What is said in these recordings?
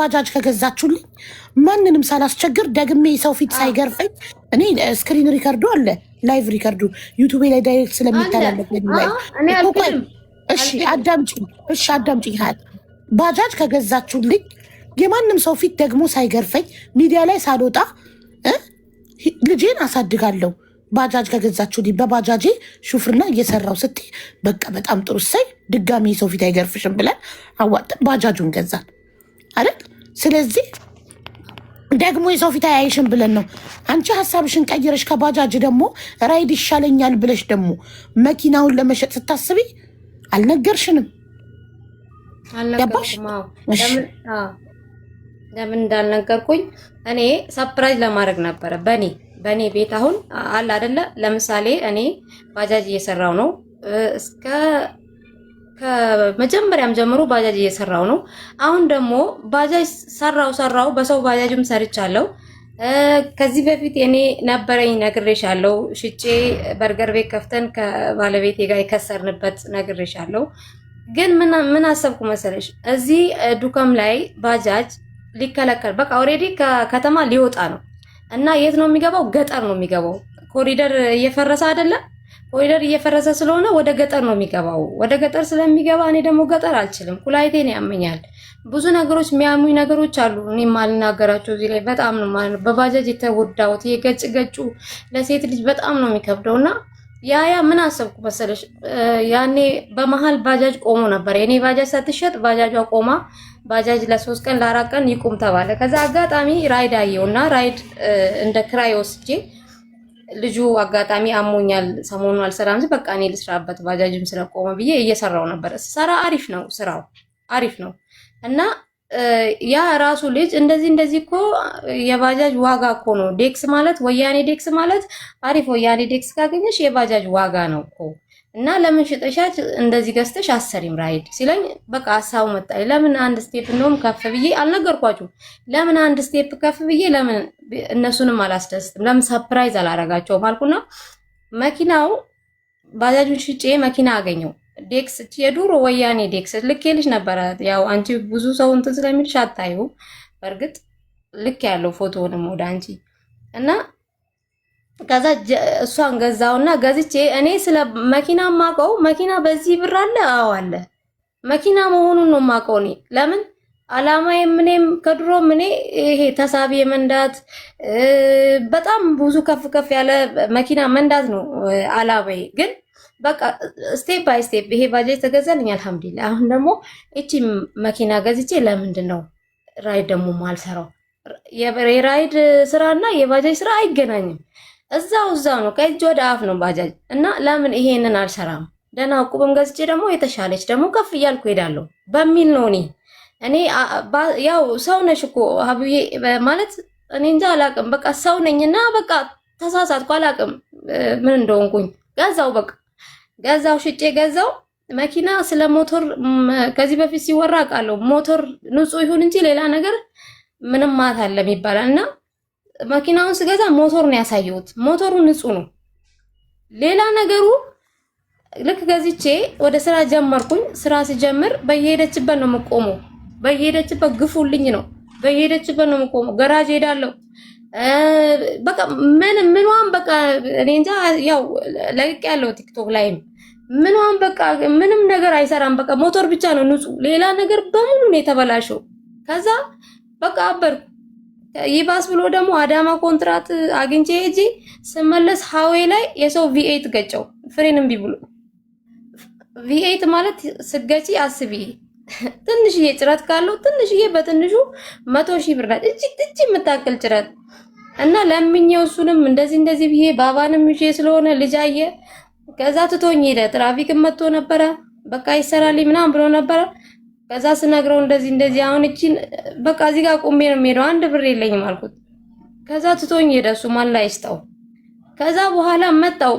ባጃጅ ከገዛችሁልኝ ማንንም ሳላስቸግር ደግሜ ሰው ፊት ሳይገርፈኝ እኔ ስክሪን ሪከርዱ አለ ላይቭ ሪከርዱ ዩቲዩብ ላይ ዳይሬክት ስለሚተላለፍ ላይ እሺ አዳምጪኝ ባጃጅ ከገዛችሁልኝ የማንም ሰው ፊት ደግሞ ሳይገርፈኝ ሚዲያ ላይ ሳልወጣ ልጄን አሳድጋለሁ። ባጃጅ ከገዛችሁልኝ በባጃጄ ሹፍርና እየሰራው ስትይ በቃ በጣም ጥሩ ሳይ ድጋሚ ሰው ፊት አይገርፍሽም ብለን አዋጥን ባጃጁን ገዛን አይደል? ስለዚህ ደግሞ የሰው ፊት አያይሽም ብለን ነው። አንቺ ሀሳብሽን ቀይረሽ ከባጃጅ ደግሞ ራይድ ይሻለኛል ብለሽ ደግሞ መኪናውን ለመሸጥ ስታስቢ አልነገርሽንም። ገባሽ? ለምን እንዳልነገርኩኝ እኔ ሰርፕራይዝ ለማድረግ ነበረ በኔ ቤት አሁን አለ አይደለ? ለምሳሌ እኔ ባጃጅ እየሰራው ነው እስከ ከመጀመሪያም ጀምሮ ባጃጅ እየሰራው ነው። አሁን ደግሞ ባጃጅ ሰራው በሰው ባጃጅም ሰርቻለሁ። ከዚህ በፊት እኔ ነበረኝ ነግሬሻለሁ። ሽጬ በርገር ቤት ከፍተን ከባለቤቴ ጋር የከሰርንበት ነግሬሻለሁ። ግን ምን አሰብኩ መሰለሽ? እዚህ ዱከም ላይ ባጃጅ ሊከለከል በቃ ኦሬዲ ከከተማ ሊወጣ ነው እና የት ነው የሚገባው? ገጠር ነው የሚገባው። ኮሪደር እየፈረሰ አይደለ? ኮሪደር እየፈረሰ ስለሆነ ወደ ገጠር ነው የሚገባው። ወደ ገጠር ስለሚገባ እኔ ደግሞ ገጠር አልችልም። ኩላሊቴን ያመኛል። ብዙ ነገሮች የሚያሙኝ ነገሮች አሉ። እኔ ማልናገራቸው እዚህ ላይ በጣም ነው ማለት ነው። በባጃጅ የተጎዳሁት የገጭ ለሴት ልጅ በጣም ነው የሚከብደውና ያ ምን አሰብኩ መሰለሽ? ያኔ በመሃል ባጃጅ ቆሞ ነበር። የኔ ባጃጅ ሳትሸጥ ባጃጇ ቆማ ባጃጅ ለ3 ቀን ለ4 ቀን ይቁም ተባለ። ከዛ አጋጣሚ ራይድ አየውና ራይድ እንደ ክራይ ወስጄ ልጁ አጋጣሚ አሞኛል ሰሞኑን አልሰራም እንጂ በቃ እኔ ልስራበት ባጃጅም ስለቆመ ብዬ እየሰራው ነበር። ሰራ አሪፍ ነው፣ ስራው አሪፍ ነው። እና ያ ራሱ ልጅ እንደዚህ እኮ የባጃጅ ዋጋ እኮ ነው። ዴክስ ማለት ወያኔ ዴክስ ማለት አሪፍ ወያኔ ዴክስ ካገኘሽ የባጃጅ ዋጋ ነው እኮ እና ለምን ሽጠሻች እንደዚህ ገዝተሽ አሰሪም ራይድ ሲለኝ በቃ ሀሳቡ መጣኝ። ለምን አንድ ስቴፕ እንደውም ከፍ ብዬ አልነገርኳችሁም? ለምን አንድ ስቴፕ ከፍ ብዬ ለምን እነሱንም አላስደስትም? ለምን ሰርፕራይዝ አላረጋቸውም አልኩና መኪናው ባጃጁን ሽጬ መኪና አገኘው። ዴክስ የዱሮ ወያኔ ዴክስ ልኬልሽ ነበረ። ያው አንቺ ብዙ ሰው እንትን ስለሚልሽ አታዩ። በእርግጥ ልክ ያለው ፎቶንም ወደ አንቺ እና ከዛ እሷን ገዛውና ገዝቼ እኔ ስለ መኪና ማቀው መኪና በዚህ ብር አለ። አዎ አለ። መኪና መሆኑን ነው ማቀው እኔ። ለምን አላማዬ ምንም ከድሮም እኔ ይሄ ተሳቢ መንዳት በጣም ብዙ ከፍ ያለ መኪና መንዳት ነው አላማዬ። ግን በቃ ስቴፕ ባይ ስቴፕ ይሄ ባጃጅ ተገዛልኝ አልሐምዱሊላህ። አሁን ደግሞ እቺ መኪና ገዝቼ ለምንድን ነው ራይድ ደግሞ ማልሰራው? የራይድ ስራና የባጃጅ ስራ አይገናኝም። እዛው ነው፣ ከእጅ ወደ አፍ ነው ባጃጅ እና ለምን ይሄንን አልሰራም? ደህና ቁብም ገዝቼ ደግሞ የተሻለች ደግሞ ከፍ እያልኩ ሄዳለሁ በሚል ነው። እኔ ያው ሰው ነሽ እኮ ሀብዬ ማለት እኔ እንጃ አላቅም። በቃ ሰው ነኝና በቃ ተሳሳትኩ፣ አላቅም ምን እንደሆንኩኝ። ገዛው ሽጬ ገዛው መኪና። ስለ ሞተር ከዚህ በፊት ሲወራ ቃለው ሞተር ንጹህ ይሁን እንጂ ሌላ ነገር ምንም ማት አለም ይባላል እና መኪናውን ስገዛ ሞተሩን ያሳየሁት ሞተሩ ንጹህ ነው። ሌላ ነገሩ ልክ ገዝቼ ወደ ስራ ጀመርኩኝ። ስራ ሲጀምር በየሄደችበት ነው የምቆመው። በየሄደችበት ግፉልኝ ነው። በየሄደችበት ነው የምቆመው። ገራጅ ሄዳለሁ። በቃ ምንዋን በቃ እኔ እንጃ ያው ለቅቅ ያለው ቲክቶክ ላይም ምንዋን በቃ ምንም ነገር አይሰራም። በቃ ሞተር ብቻ ነው ንጹህ። ሌላ ነገር በሙሉ ነው የተበላሸው። ከዛ በቃ አበርኩ። ይባስ ብሎ ደግሞ አዳማ ኮንትራት አግኝቼ ሄጂ ስመለስ ሃዌ ላይ የሰው V8 ገጨው። ፍሬን እምቢ ብሎ V8 ማለት ስገጪ አስቢ ትንሽዬ ጭረት ካለው ትንሽዬ በትንሹ 100,000 ብር ናት። እጅ የምታክል ጭረት እና ለምኜው እሱንም እንደዚህ ብዬ ባባንም ይዤ ስለሆነ ልጅ አየ። ከዛ ትቶኝ ሄደ። ትራፊክም መጥቶ ነበረ በቃ ይሰራልኝ ምናምን ብሎ ነበረ። ከዛ ስነግረው እንደዚህ አሁን እቺን በቃ እዚህ ጋር ቆሜ ነው የምሄደው፣ 1 ብር የለኝም አልኩት። ከዛ ትቶኝ ሄደ። እሱ ማን ላይ ይስጣው። ከዛ በኋላ መጣው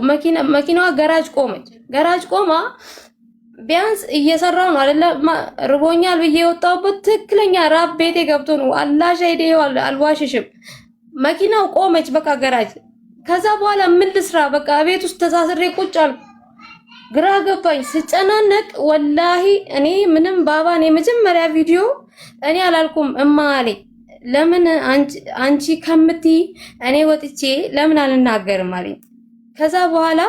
መኪናዋ ገራጅ ቆመች። ገራጅ ቆማ ቢያንስ እየሰራው ነው አይደለ? ርቦኛል ብዬ የወጣሁበት ትክክለኛ ራብ ቤቴ ገብቶ ነው። አላሽ አይደው አልዋሽሽም። መኪናው ቆመች በቃ ገራጅ። ከዛ በኋላ ምን ልስራ በቃ ቤት ውስጥ ተሳስሬ ቁጭ አልኩ። ግራ ገባኝ ስጨናነቅ። ወላሂ እኔ ምንም ባባን የመጀመሪያ ቪዲዮ እኔ አላልኩም እማ አለኝ። ለምን አንቺ ከምትይ እኔ ወጥቼ ለምን አልናገርም አለኝ። ከዛ በኋላ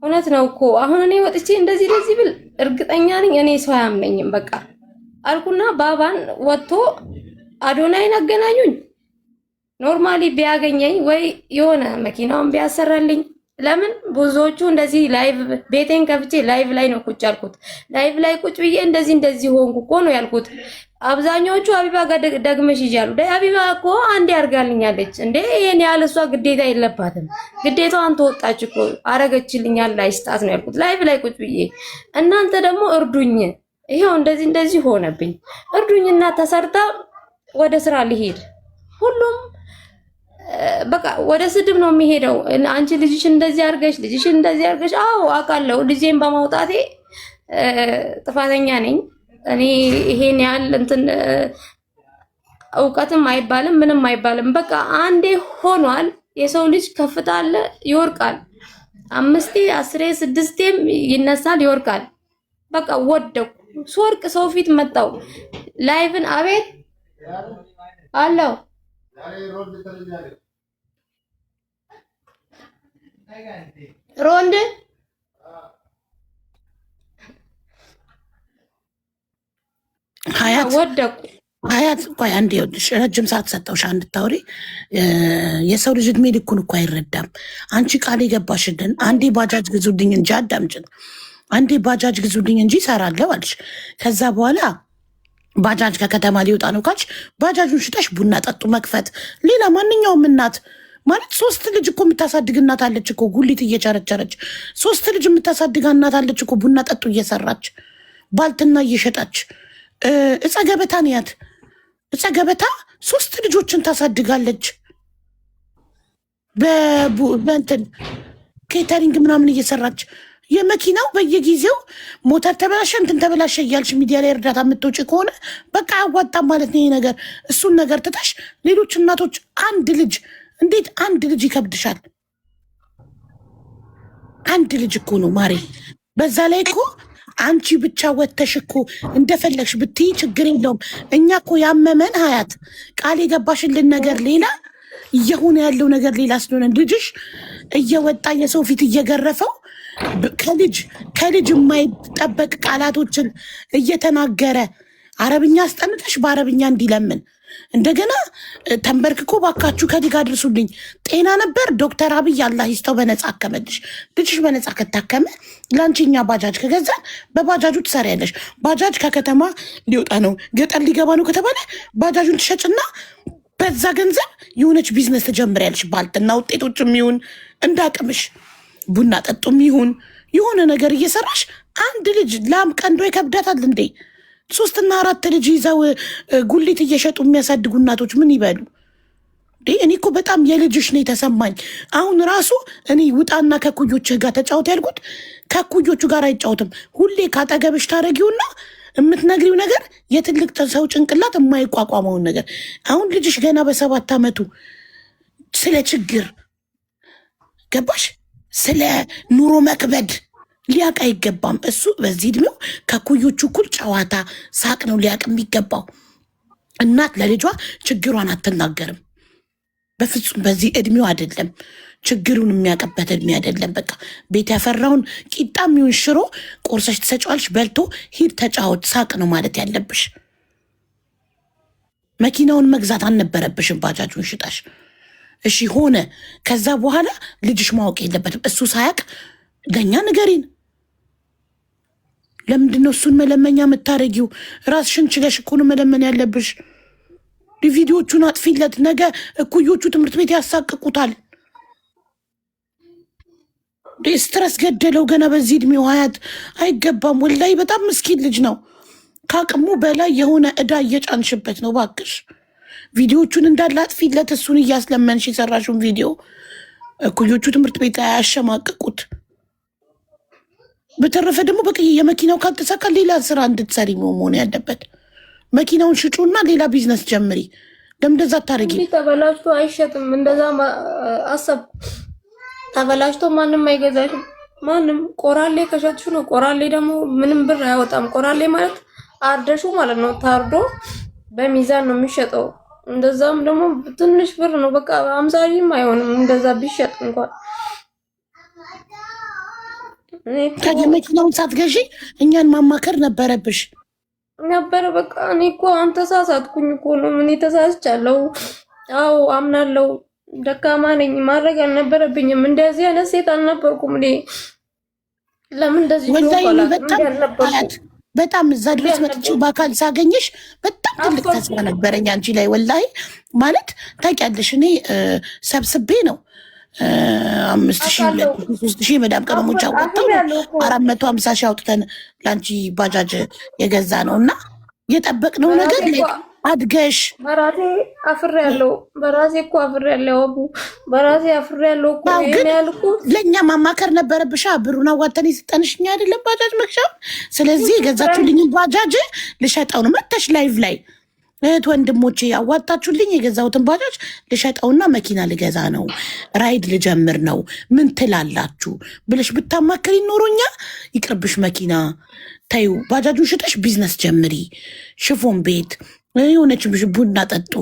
እውነት ነው እኮ አሁን እኔ ወጥቼ እንደዚህ ለዚህ ብል እርግጠኛ ነኝ እኔ ሰው አያምነኝም በቃ አልኩና ባባን ወጥቶ አዶናይን አገናኙኝ። ኖርማሊ ቢያገኘኝ ወይ የሆነ መኪናውን ቢያሰራልኝ። ለምን ብዙዎቹ እንደዚህ ላይቭ ቤቴን ከፍቼ ላይቭ ላይ ነው ቁጭ ያልኩት። ላይቭ ላይ ቁጭ ብዬ እንደዚህ ሆንኩ እኮ ነው ያልኩት። አብዛኛዎቹ ሀቢባ ጋር ደግመሽ ይጃሉ። ሀቢባ እኮ አንዴ አርጋልኛለች እንዴ ይሄን ያህል እሷ ግዴታ የለባትም። ግዴታዋን ተወጣች እኮ አረገችልኛል ላይ ስጣት ነው ያልኩት ላይቭ ላይ ቁጭ ብዬ። እናንተ ደግሞ እርዱኝ፣ ይሄው እንደዚህ ሆነብኝ፣ እርዱኝና ተሰርታ ወደ ስራ ልሄድ። ሁሉም በቃ ወደ ስድብ ነው የሚሄደው። አንቺ ልጅሽን እንደዚህ አርገሽ። አዎ አውቃለሁ፣ ልጄን በማውጣቴ ጥፋተኛ ነኝ እኔ። ይሄን ያህል እንትን እውቀትም አይባልም ምንም አይባልም። በቃ አንዴ ሆኗል። የሰው ልጅ ከፍታ አለ፣ ይወርቃል። 5 10 6ም ይነሳል፣ ይወርቃል። በቃ ወደቁ። ስወርቅ ሰው ፊት መጣው ላይቭን አቤት አለው ሮንድ ሀያት ወደቁ። ሀያት ቆይ አንዴ ይኸውልሽ፣ ረጅም ሰዓት ሰጠውሽ እንድታወሪ። የሰው ልጅ እድሜ ልኩን እኮ አይረዳም። አንቺ ቃል የገባሽልን አንዴ ባጃጅ ግዙልኝ እንጂ አዳምጭን፣ አንዴ ባጃጅ ግዙልኝ እንጂ እሰራለሁ አልሽ። ከዛ በኋላ ባጃጅ ከከተማ ሊወጣ ነው ካልሽ ባጃጁን ሽጠሽ ቡና ጠጡ መክፈት። ሌላ ማንኛውም እናት ማለት 3 ልጅ እኮ የምታሳድግ እናት አለች እኮ ጉሊት እየቸረቸረች። 3 ልጅ የምታሳድግ እናት አለች እኮ ቡና ጠጡ እየሰራች ባልትና እየሸጠች። እፀ ገበታ ንያት እፀ ገበታ 3 ልጆችን ታሳድጋለች። በእንትን ኬተሪንግ ምናምን እየሰራች የመኪናው በየጊዜው ሞተር ተበላሸ እንትን ተበላሸ እያልሽ ሚዲያ ላይ እርዳታ የምትወጪ ከሆነ በቃ አያዋጣም ማለት ነው ይሄ ነገር። እሱን ነገር ትተሽ ሌሎች እናቶች አንድ ልጅ እንዴት አንድ ልጅ ይከብድሻል? አንድ ልጅ እኮ ነው ማሬ። በዛ ላይ እኮ አንቺ ብቻ ወተሽ እኮ እንደፈለግሽ ብትይ ችግር የለውም። እኛ እኮ ያመመን ሀያት ቃል የገባሽልን ነገር ሌላ እየሆነ ያለው ነገር ሌላ ስለሆነ ልጅሽ እየወጣ የሰው ፊት እየገረፈው ከልጅ የማይጠበቅ ቃላቶችን እየተናገረ አረብኛ አስጠንተሽ በአረብኛ እንዲለምን እንደገና ተንበርክኮ ባካችሁ ከዲጋ አድርሱልኝ። ጤና ነበር ዶክተር አብይ አላህ ይስጠው በነፃ አከመልሽ። ልጅሽ በነፃ ከታከመ ለአንቺኛ ባጃጅ ከገዛን በባጃጁ ትሰሪያለሽ። ባጃጅ ከከተማ ሊወጣ ነው ገጠር ሊገባ ነው ከተባለ ባጃጁን ትሸጭና በዛ ገንዘብ የሆነች ቢዝነስ ትጀምሪያለሽ። ባልትና ውጤቶች የሚሆን እንዳቅምሽ ቡና ጠጡም ይሁን የሆነ ነገር እየሰራሽ አንድ ልጅ ላም ቀንዶ ይከብዳታል እንዴ? 3 እና 4 ልጅ ይዘው ጉሊት እየሸጡ የሚያሳድጉ እናቶች ምን ይበሉ? እኔ እኮ በጣም የልጅሽ ነው የተሰማኝ። አሁን ራሱ እኔ ውጣና ከኩዮችህ ጋር ተጫወት ያልኩት ከኩዮቹ ጋር አይጫወትም። ሁሌ ካጠገብሽ ታደረጊውና የምትነግሪው ነገር የትልቅ ሰው ጭንቅላት የማይቋቋመውን ነገር። አሁን ልጅሽ ገና በ7 ዓመቱ ስለ ችግር ገባሽ? ስለ ኑሮ መክበድ ሊያቅ አይገባም። እሱ በዚህ እድሜው ከኩዮቹ እኩል ጨዋታ ሳቅ ነው ሊያቅ የሚገባው። እናት ለልጇ ችግሯን አትናገርም በፍጹም። በዚህ እድሜው አይደለም ችግሩን የሚያቀበት እድሜ አይደለም። በቃ ቤት ያፈራውን ቂጣ የሚሆን ሽሮ ቆርሰሽ ትሰጫዋልሽ፣ በልቶ ሂድ ተጫወት ሳቅ ነው ማለት ያለብሽ። መኪናውን መግዛት አልነበረብሽም ባጃጁን ሽጣሽ። እሺ ሆነ። ከዛ በኋላ ልጅሽ ማወቅ የለበትም። እሱ ሳያቅ ለእኛ ንገሪን። ለምንድነው እሱን መለመኛ የምታረጊው? ራስሽን ችለሽ እኮ ነው መለመን ያለብሽ። ቪዲዮቹን አጥፊለት። ነገ እኩዮቹ ትምህርት ቤት ያሳቅቁታል። ስትረስ ገደለው ገና በዚህ እድሜው። ሀያት አይገባም። ወላይ በጣም ምስኪን ልጅ ነው። ከአቅሙ በላይ የሆነ እዳ እየጫንሽበት ነው። ባክሽ ቪዲዮቹን እንዳለ አጥፊለት። እሱን እያስለመንሽ የሰራሽውን ቪዲዮ እኩዮቹ ትምህርት ቤት አያሸማቅቁት። በተረፈ ደግሞ በቃ የመኪናው ካልተሳካ ሌላ ስራ እንድትሰሪ መሆን ያለበት። መኪናውን ሽጩና ሌላ ቢዝነስ ጀምሪ። ለምንደዛ ታደርጊ? ተበላሽቶ አይሸጥም። እንደዛ አሰብ ተበላሽቶ ማንም አይገዛሽም። ማንም ቆራሌ ከሸጥሹ ነው። ቆራሌ ደግሞ ምንም ብር አያወጣም። ቆራሌ ማለት አርደሹ ማለት ነው። ታርዶ በሚዛን ነው የሚሸጠው። እንደዛም ደግሞ ትንሽ ብር ነው። በቃ 50 አይሆንም እንደዛ ቢሸጥ እንኳን። ከመኪናውን ሳትገዢ እኛን ማማከር ነበረብሽ ነበረ። በቃ እኔ እኮ አንተ ተሳሳትኩኝ እኮ ነው። ምን ተሳስቻለሁ? አዎ አምናለሁ። ደካማ ነኝ። ማድረግ አልነበረብኝም። እንደዚህ አይነት ሴት አልነበርኩም እኔ። ለምን እንደዚህ በጣም እዛ ድረስ መጥቼ በአካል ሳገኘሽ በጣም ትልቅ ተስፋ ነበረኝ አንቺ ላይ ወላሂ። ማለት ታውቂያለሽ እኔ ሰብስቤ ነው 5,000 መዳም ቀመሞች አወጣው 450,000 አውጥተን ለአንቺ ባጃጅ የገዛ ነው እና የጠበቅነው ነገር አድገሽ በራሴ አፍሬያለሁ። በራሴ እኮ አፍሬያለሁ። አቡ በራሴ አፍሬያለሁ እኮ ያልኩ ለኛ ማማከር ነበረብሻ። ብሩን አዋተን የሰጠንሽ እኛ አይደለም ባጃጅ መግዣው። ስለዚህ የገዛችሁልኝ ባጃጅ ልሸጠው ነው። መተሽ ላይቭ ላይ እህት ወንድሞቼ ያዋጣችሁልኝ የገዛሁትን ባጃጅ ልሸጠውና መኪና ልገዛ ነው፣ ራይድ ልጀምር ነው፣ ምን ትላላችሁ ብለሽ ብታማከሪ ኖሮኛ ይቅርብሽ መኪና ታዩ፣ ባጃጁን ሽጠሽ ቢዝነስ ጀምሪ፣ ሽፎን ቤት የሆነች ቡና ጠጡ፣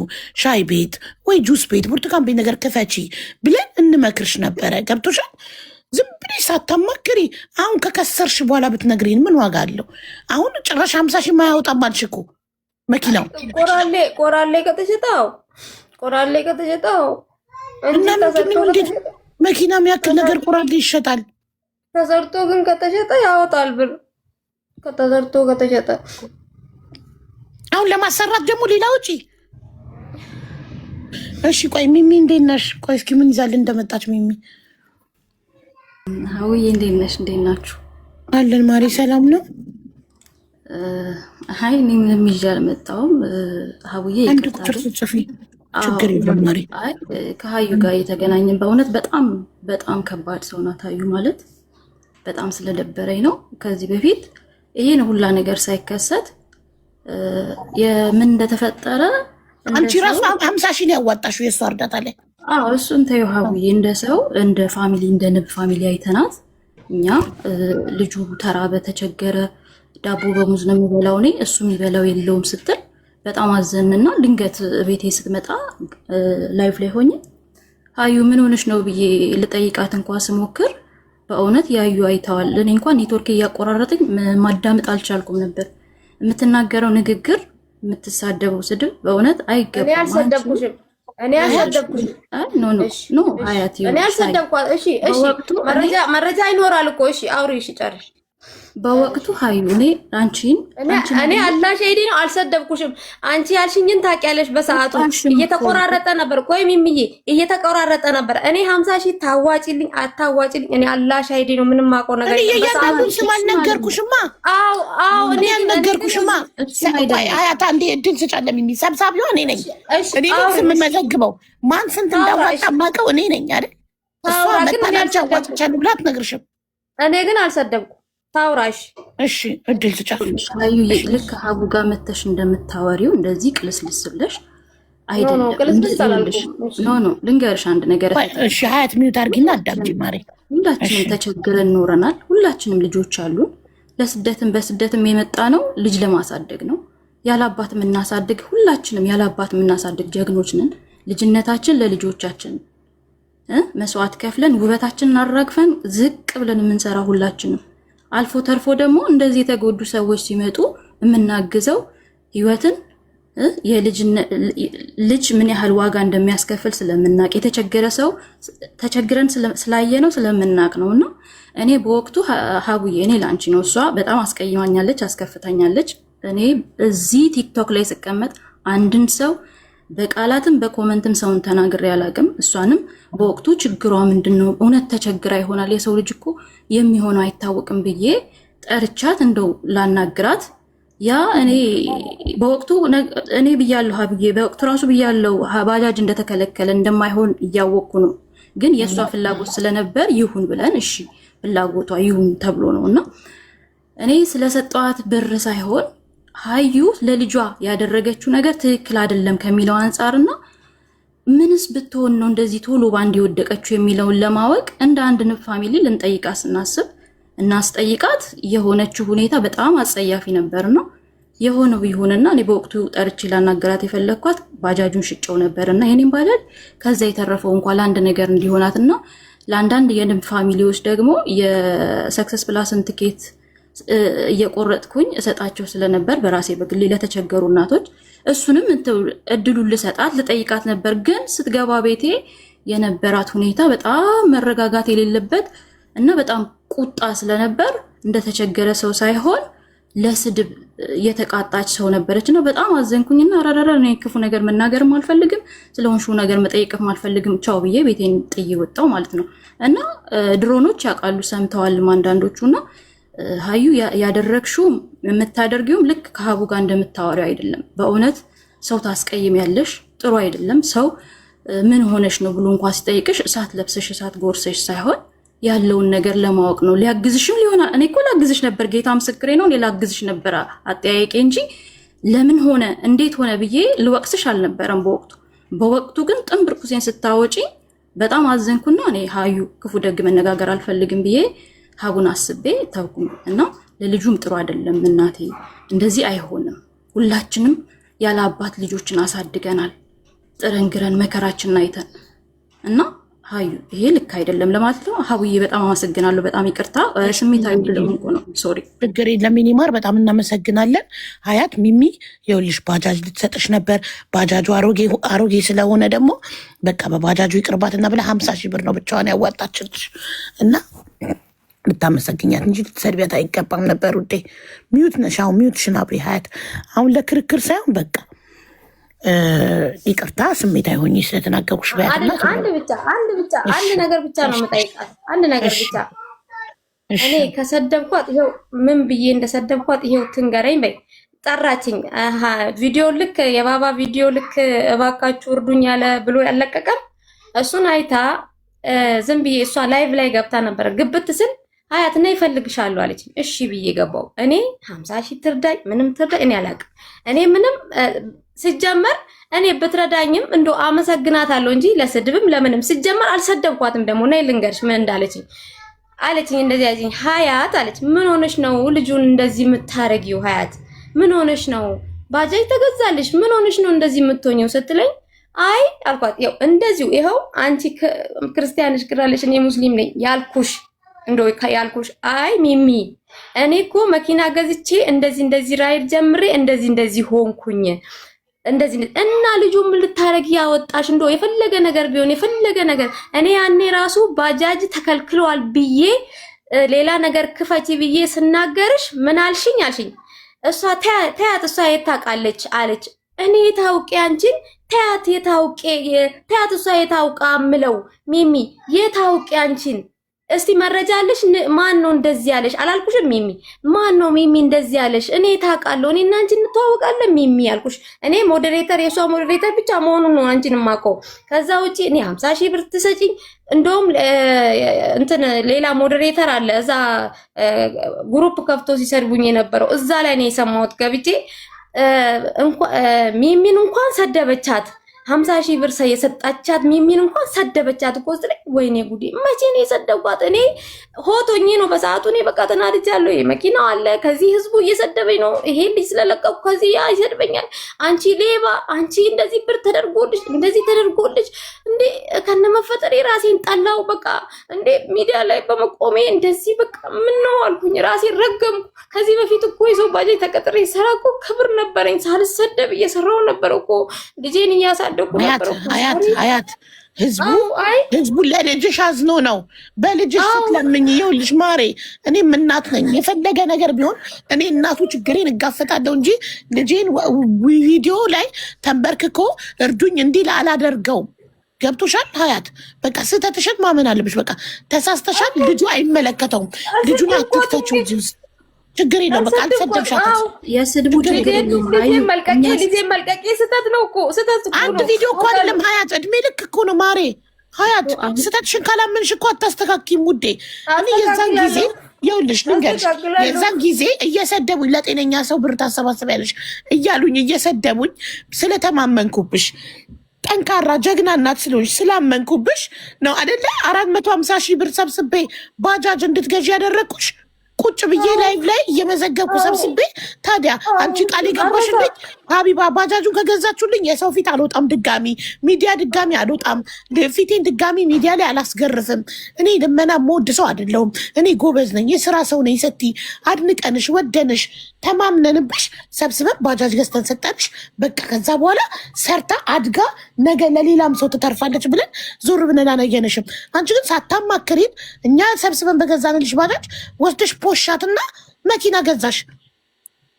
ሻይ ቤት ወይ ጁስ ቤት፣ ብርቱካን ቤት ነገር ክፈቺ ብለን እንመክርሽ ነበረ። ገብቶሻል? ዝም ብለሽ ሳታማክሪ አሁን ከከሰርሽ በኋላ ብትነግሪን ምን ዋጋ አለው? አሁን ጭራሽ 50,000 ማያወጣም አልሽ እኮ መኪናው። ቆራሌ ከተሸጠው እና እንዴት መኪና የሚያክል ነገር ቆራሌ ይሸጣል? ተሰርቶ ግን ከተሸጠ ያወጣል ብር። ከተሰርቶ ከተሸጠ አሁን ለማሰራት ደግሞ ሌላ ውጪ። እሺ ቆይ ሚሚ እንዴት ነሽ? ቆይ እስኪ ምን ይዛልን እንደመጣች ሚሚ። ሀውዬ እንዴት ነሽ? እንዴት ናችሁ? አለን ማሪ ሰላም ነው። ሀይ እኔ ምንም ይዤ አልመጣሁም። ሀውዬ አንድ ቁጥር ጽፊ ችግር የለም ማሪ። አይ ከሀዩ ጋር የተገናኘን በእውነት በጣም በጣም ከባድ ሰው ናት ሀዩ ማለት። በጣም ስለደበረኝ ነው ከዚህ በፊት ይሄን ሁላ ነገር ሳይከሰት የምን እንደተፈጠረ አንቺ ራሱ 50,000 ያዋጣሽው የእሷ እርዳታ ላይ። እሱን ተይው ሀውዬ፣ እንደ ሰው እንደ ፋሚሊ እንደ ንብ ፋሚሊ አይተናት እኛ ልጁ ተራበ ተቸገረ፣ ዳቦ በሙዝ ነው የሚበላው እኔ እሱ የሚበላው የለውም ስትል በጣም አዘንና ድንገት ቤቴ ስትመጣ ላይቭ ላይ ሆኜ ሀዩ ምን ሆነሽ ነው ብዬ ልጠይቃት እንኳን ስሞክር በእውነት ያዩ አይተዋል። እኔ እንኳን ኔትወርክ እያቆራረጠኝ ማዳመጥ አልቻልኩም ነበር። የምትናገረው ንግግር የምትሳደበው ስድብ በእውነት አይገባም። እኔ አልሰደብኩሽም። ኖ ሀያት እኔ አልሰደብኳት። እሺ መረጃ ይኖራል እኮ። እሺ አውሪ። እሺ ጨርሽ። በወቅቱ ሀዩ እኔ እኔ አላህ ሸሂዴ ነው አልሰደብኩሽም። አንቺ ያልሽኝን ታውቂያለሽ። በሰዓቱ እየተቆራረጠ ነበር። ቆይ ሚሚዬ እየተቆራረጠ ነበር። እኔ 50,000 ታዋጪልኝ አታዋጪልኝ እኔ አላህ ሸሂዴ ነው ምንም ማውቀው ነገር የለም። እያንዳንዱ ስም አልነገርኩሽማ። አዎ እኔ አልነገርኩሽማ። አያታ እንዴ እድል ስጫለ ሚሚ ሰብሳቢዋ እኔ ነኝ። እኔ ነኝ ስም መዘግበው ማን ስንት እንዳዋጣ ማውቀው እኔ ነኝ አይደል? እሷ መጣናቻ አዋጥቻለሁ ብላ አትነግርሽም። እኔ ግን አልሰደብኩ ታውራሽ። እሺ እድል ትጫለሽ ሀዩ ልክ ሀቡ ጋር መተሽ እንደምታወሪው እንደዚህ ቅልስልስ ብለሽ አይደለም። ኖ ልንገርሽ አንድ ነገር። እሺ ሀያት ሚዩት አድርጊና አዳምጪ ማሬ። ሁላችንም ተቸግረን ኖረናል። ሁላችንም ልጆች አሉን። ለስደትም በስደትም የመጣ ነው ልጅ ለማሳደግ ነው። ያላባት የምናሳድግ ሁላችንም ያላባት የምናሳድግ ጀግኖች ነን። ልጅነታችን ለልጆቻችን መስዋዕት ከፍለን ውበታችንን አራግፈን ዝቅ ብለን የምንሰራ ሁላችንም አልፎ ተርፎ ደግሞ እንደዚህ የተጎዱ ሰዎች ሲመጡ የምናግዘው ህይወትን ልጅ ምን ያህል ዋጋ እንደሚያስከፍል ስለምናቅ የተቸገረ ሰው ተቸግረን ስላየነው ስለምናቅ ነውና እኔ በወቅቱ ሀቡዬ እኔ ላንቺ ነው እሷ በጣም አስቀይማኛለች፣ አስከፍታኛለች። እኔ እዚህ ቲክቶክ ላይ ስቀመጥ አንድን ሰው በቃላትም በኮመንትም ሰውን ተናግሬ አላቅም። እሷንም በወቅቱ ችግሯ ምንድነው እውነት ተቸግራ ይሆናል የሰው ልጅ እኮ የሚሆነው አይታወቅም ብዬ ጠርቻት እንደው ላናግራት ያ እኔ በወቅቱ እኔ ብያለሁ ሀብዬ በወቅቱ ራሱ ብያለሁ ባጃጅ እንደተከለከለ እንደማይሆን እያወቅኩ ነው። ግን የእሷ ፍላጎት ስለነበር ይሁን ብለን እሺ ፍላጎቷ ይሁን ተብሎ ነውና እኔ ስለሰጠዋት ብር ሳይሆን ሀዩ ለልጇ ያደረገችው ነገር ትክክል አይደለም ከሚለው አንጻርና ምንስ ብትሆን ነው እንደዚህ ቶሎ ባንድ የወደቀችው የሚለውን ለማወቅ እንደ አንድ ፋሚሊ ልንጠይቃት ስናስብ እናስጠይቃት የሆነችው ሁኔታ በጣም አጸያፊ ነበር ነው የሆነው። ይሁንና እኔ በወቅቱ ጠርቼ ላናገራት የፈለግኳት ባጃጁን ሽጨው ነበርና የኔም ባጃጅ ከዛ የተረፈው እንኳን ለአንድ ነገር እንዲሆናትና ለአንዳንድ የንብ ፋሚሊዎች ደግሞ የሰክሰስ ፕላስን ትኬት እየቆረጥኩኝ እሰጣቸው ስለነበር በራሴ በግሌ ለተቸገሩ እናቶች እሱንም እድሉን ልሰጣት ልጠይቃት ነበር። ግን ስትገባ ቤቴ የነበራት ሁኔታ በጣም መረጋጋት የሌለበት እና በጣም ቁጣ ስለነበር እንደተቸገረ ሰው ሳይሆን ለስድብ የተቃጣች ሰው ነበረች እና በጣም አዘንኩኝና አራራራ እኔ ክፉ ነገር መናገርም አልፈልግም ስለሆንሽው ነገር መጠየቅም አልፈልግም ቻው ብዬ ቤቴን ጥዬ ወጣው ማለት ነው። እና ድሮኖች ያውቃሉ ሰምተዋልም አንዳንዶቹና ሀዩ ያደረግሽው የምታደርጊውም ልክ ከሀቡ ጋር እንደምታወሪው አይደለም። በእውነት ሰው ታስቀይሚያለሽ፣ ጥሩ አይደለም። ሰው ምን ሆነሽ ነው ብሎ እንኳን ሲጠይቅሽ እሳት ለብሰሽ እሳት ጎርሰሽ ሳይሆን ያለውን ነገር ለማወቅ ነው። ሊያግዝሽም ሊሆናል። እኔ እኮ ላግዝሽ ነበር፣ ጌታ ምስክሬ ነው። ላግዝሽ ነበር አጠያየቄ እንጂ ለምን ሆነ እንዴት ሆነ ብዬ ልወቅስሽ አልነበረም በወቅቱ ግን ጥንብርኩሴን ስታወጪ በጣም አዘንኩና እኔ ሀዩ ክፉ ደግ መነጋገር አልፈልግም ብዬ ሀቡን አስቤ ተውኩኝ። እና ለልጁም ጥሩ አይደለም እናቴ፣ እንደዚህ አይሆንም። ሁላችንም ያለ አባት ልጆችን አሳድገናል ጥረን ግረን መከራችንን አይተን እና ሀዩ ይሄ ልክ አይደለም ለማለት ነው። ሀቡዬ በጣም አመሰግናለሁ። በጣም ይቅርታ ስሜታዊ ስለሆንኩ ነው። ሶሪ። ችግር የለም ሚኒማር፣ በጣም እናመሰግናለን። ሀያት ሚሚ ይኸውልሽ ባጃጅ ልትሰጥሽ ነበር። ባጃጁ አሮጌ ስለሆነ ደግሞ በቃ በባጃጁ ይቅርባትና ብላ 50 ሺህ ብር ነው ብቻዋን ያዋጣችልሽ እና ልታመሰግኛት እንጂ ልትሰድቢያት አይገባም ነበር ውዴ። ሚዩት ነሽ አሁን፣ ሚዩትሽን አብሪ ሀያት። አሁን ለክርክር ሳይሆን በቃ ይቅርታ ስሜታዊ ሆኜ ስለተናገርኩሽ በያትና አንድ ነገር ብቻ ነው የምጠይቃት። አንድ ነገር ብቻ እኔ ከሰደብኳት ይሄው ምን ብዬ እንደሰደብኳት ይሄው ትንገረኝ በይ። ጠራችኝ ቪዲዮ ልክ የባባ ቪዲዮ ልክ እባካችሁ እርዱኝ ያለ ብሎ ያለቀቀም እሱን አይታ ዝም ብዬ እሷ ላይቭ ላይ ገብታ ነበር። ግብት ስል ሀያት እና ይፈልግሻለሁ አለች። እሺ ብዬ ገባው። እኔ 50 ሺህ ትርዳኝ ምንም ትርዳኝ እኔ አላውቅም። እኔ ምንም ሲጀመር እኔ ብትረዳኝም እንደው አመሰግናታለሁ እንጂ ለስድብም ለምንም ሲጀመር አልሰደብኳትም። ደግሞ ነይ ልንገርሽ ምን እንዳለችኝ አለችኝ። እንደዚህ ያለችኝ ሀያት አለች ምን ሆነሽ ነው ልጁን እንደዚህ የምታረጊው? ሀያት ምን ሆነሽ ነው? ባጃጅ ተገዛልሽ ምን ሆነሽ ነው እንደዚህ የምትሆኚው ስትለኝ አይ አልኳት። ያው እንደዚሁ ይኸው አንቺ ክርስቲያንሽ ክራለሽ እኔ ሙስሊም ነኝ ያልኩሽ እንደው ያልኩሽ አይ ሚሚ እኔ እኮ መኪና ገዝቼ እንደዚህ ራይድ ጀምሬ እንደዚህ ሆንኩኝ እንደዚህ እና ልጁ ምን ልታረጊ ያወጣሽ? እንደው የፈለገ ነገር ቢሆን የፈለገ ነገር እኔ ያኔ ራሱ ባጃጅ ተከልክለዋል ብዬ ሌላ ነገር ክፈቺ ብዬ ስናገርሽ ምን አልሽኝ? እሷ ተያት እሷ የታውቃለች አለች። እኔ የታውቄ አንቺን ተያት ተያት እሷ የታውቃ ምለው ሚሚ የታውቄ አንቺን እስቲ መረጃ አለሽ? ማን ነው እንደዚህ ያለሽ? አላልኩሽም? ሚሚ ማን ነው ሚሚ እንደዚህ ያለሽ? እኔ ታውቃለሁ። እኔ እና አንቺ እንተዋወቃለን ሚሚ ያልኩሽ እኔ ሞዴሬተር የሷ ሞዴሬተር ብቻ መሆኑን ነው አንቺን የማውቀው። ከዛ ውጪ እኔ 50 ሺህ ብር ትሰጪኝ። እንደውም እንትን ሌላ ሞዴሬተር አለ እዛ ግሩፕ ከፍቶ ሲሰድቡኝ የነበረው እዛ ላይ ነው የሰማሁት ገብቼ ሚሚን እንኳን ሰደበቻት 50 ሺህ ብር የሰጣቻት ሚሚን እንኳን ሰደበቻት እኮ ስለኝ ወይኔ ጉዴ መቼ ነው የሰደብኳት? እኔ ሆቶኝ ነው በሰዓቱ እኔ በቃ ተናድጃለሁ። መኪናው አለ ከዚህ ህዝቡ እየሰደበኝ ነው። ይሄ ልጅ ስለለቀቁ ከዚህ ይሰድበኛል። አንቺ ሌባ፣ አንቺ እንደዚህ ብር ተደርጎልሽ እንደዚህ ተደርጎልሽ እንዴ ከነመፈጠሬ ራሴን ጠላው። በቃ እንዴ ሚዲያ ላይ በመቆሜ እንደዚህ በቃ ምን ነው አልኩኝ። ራሴን ረገምኩ። ከዚህ በፊት እኮ ይዞ ባጃጅ ተቀጥሬ ሰራ እኮ ክብር ነበረኝ። ሳልሰደብ እየሰራው ነበር እኮ ልጄን እያሳደ ሀያት ህዝቡ ለልጅሽ አዝኖ ነው። በልጅሽ ስትለምኝ ይኸውልሽ ማሬ እኔም እናት ነኝ። የፈለገ ነገር ቢሆን እኔ እናቱ ችግሬን እጋፈጣለሁ እንጂ ልጄን ቪዲዮ ላይ ተንበርክኮ እርዱኝ እንዲል አላደርገውም። ገብቶሻል ሀያት? በቃ ስህተትሽን ማመን አለብሽ። በቃ ተሳስተሻል። ልጁ አይመለከተውም። ልጁን አትክተችው እዚህ ውስጥ ችግር የለውም። በቃ አልሰደብሻትም። የስድቡ ችግር የለውም። ጊዜ መልቀቄ ስህተት ነው እኮ ስህተት እኮ አንድ ቪዲዮ እኮ አይደለም ሀያት፣ እድሜ ልክ እኮ ነው ማሬ። ሀያት ስህተትሽን ካላመንሽ እኮ አታስተካኪም ውዴ። እኔ የዛን ጊዜ ይኸውልሽ ልንገርሽ፣ የዛን ጊዜ እየሰደቡኝ ለጤነኛ ሰው ብር ታሰባስቢያለሽ እያሉኝ እየሰደቡኝ ስለተማመንኩብሽ ጠንካራ ጀግና እናት ስለሆንሽ ስላመንኩብሽ ነው አይደለ? 450,000 ብር ሰብስቤ ባጃጅ እንድትገዢ ያደረግኩሽ ቁጭ ብዬ ላይቭ ላይ እየመዘገብኩ ሰብስቤ። ታዲያ አንቺ ቃል የገባሽልኝ ሀቢባ ባጃጁን ከገዛችሁልኝ የሰው ፊት አልወጣም፣ ድጋሚ ሚዲያ ድጋሚ አልወጣም፣ ፊቴን ድጋሚ ሚዲያ ላይ አላስገርፍም። እኔ ልመና መወድ ሰው አይደለሁም። እኔ ጎበዝ ነኝ፣ የስራ ሰው ነኝ። ሰቲ አድንቀንሽ ወደንሽ ተማምነንብሽ ሰብስበን ባጃጅ ገዝተን ሰጠንሽ። በቃ ከዛ በኋላ ሰርታ አድጋ ነገ ለሌላም ሰው ትተርፋለች ብለን ዞር ብለን አላየንሽም። አንቺ ግን ሳታማክሪን እኛ ሰብስበን በገዛንልሽ ባጃጅ ወስደሽ ፖሻትና መኪና ገዛሽ።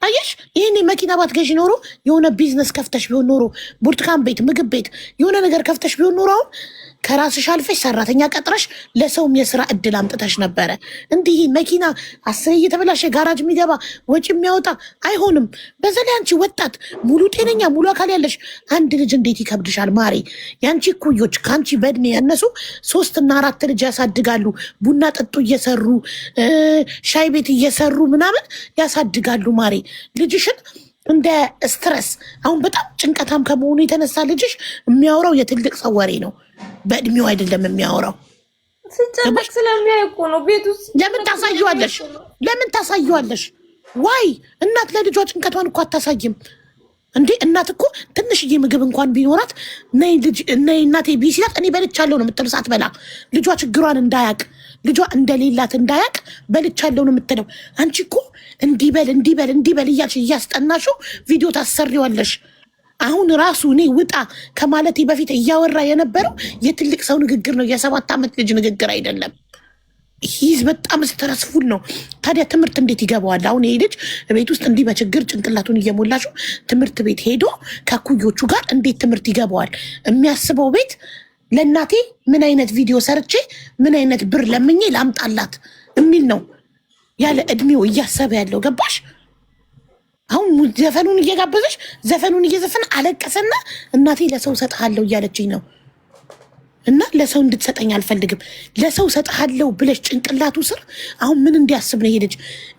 አየሽ፣ ይህኔ መኪና ባትገዢ ኖሮ የሆነ ቢዝነስ ከፍተሽ ቢሆን ኖሮ ብርቱካን ቤት፣ ምግብ ቤት የሆነ ነገር ከፍተሽ ቢሆን ኖሮ አሁን ከራስሽ አልፈሽ ሰራተኛ ቀጥረሽ ለሰውም የስራ እድል አምጥተሽ ነበረ። እንዲህ መኪና 10 እየተበላሸ ጋራጅ የሚገባ ወጪ የሚያወጣ አይሆንም። በዛ ላይ አንቺ ወጣት ሙሉ ጤነኛ ሙሉ አካል ያለሽ አንድ ልጅ እንዴት ይከብድሻል ማሬ? የአንቺ እኩዮች ከአንቺ በእድሜ ያነሱ 3 እና 4 ልጅ ያሳድጋሉ። ቡና ጠጡ እየሰሩ ሻይ ቤት እየሰሩ ምናምን ያሳድጋሉ ማሬ። ልጅሽን እንደ ስትረስ አሁን በጣም ጭንቀታም ከመሆኑ የተነሳ ልጅሽ የሚያወራው የትልቅ ሰው ወሬ ነው፣ በእድሜው አይደለም የሚያወራው። ሲጨነቅ ስለሚያይ እኮ ነው ቤት ውስጥ። ለምን ታሳየዋለሽ? ለምን ታሳየዋለሽ? ዋይ እናት ለልጇ ጭንቀቷን እኮ አታሳይም እንዴ? እናት እኮ ትንሽዬ ምግብ እንኳን ቢኖራት ነይ እናቴ ቢሲላት እኔ በልቻለሁ ነው የምትለው። ሳትበላ ልጇ ችግሯን እንዳያቅ ልጇ እንደሌላት እንዳያቅ በልቻለሁ ነው የምትለው። አንቺ እኮ እንዲበል እያልሽ እያስጠናሽው ቪዲዮ ታሰሪዋለሽ። አሁን ራሱ እኔ ውጣ ከማለቴ በፊት እያወራ የነበረው የትልቅ ሰው ንግግር ነው፣ የ7 ዓመት ልጅ ንግግር አይደለም። ይህ በጣም ስትረስፉል ነው። ታዲያ ትምህርት እንዴት ይገባዋል? አሁን ይሄ ልጅ ቤት ውስጥ እንዲህ በችግር ጭንቅላቱን እየሞላሽው ትምህርት ቤት ሄዶ ከኩዮቹ ጋር እንዴት ትምህርት ይገባዋል? የሚያስበው ቤት ለእናቴ ምን አይነት ቪዲዮ ሰርቼ ምን አይነት ብር ለምኜ ላምጣላት የሚል ነው ያለ እድሜው እያሰበ ያለው። ገባሽ? አሁን ዘፈኑን እየጋበዘሽ ዘፈኑን እየዘፈን አለቀሰና እናቴ ለሰው ሰጥሃለሁ እያለችኝ ነው እና ለሰው እንድትሰጠኝ አልፈልግም። ለሰው ሰጥሃለሁ ብለሽ ጭንቅላቱ ስር አሁን ምን እንዲያስብ ነው ይሄ ልጅ?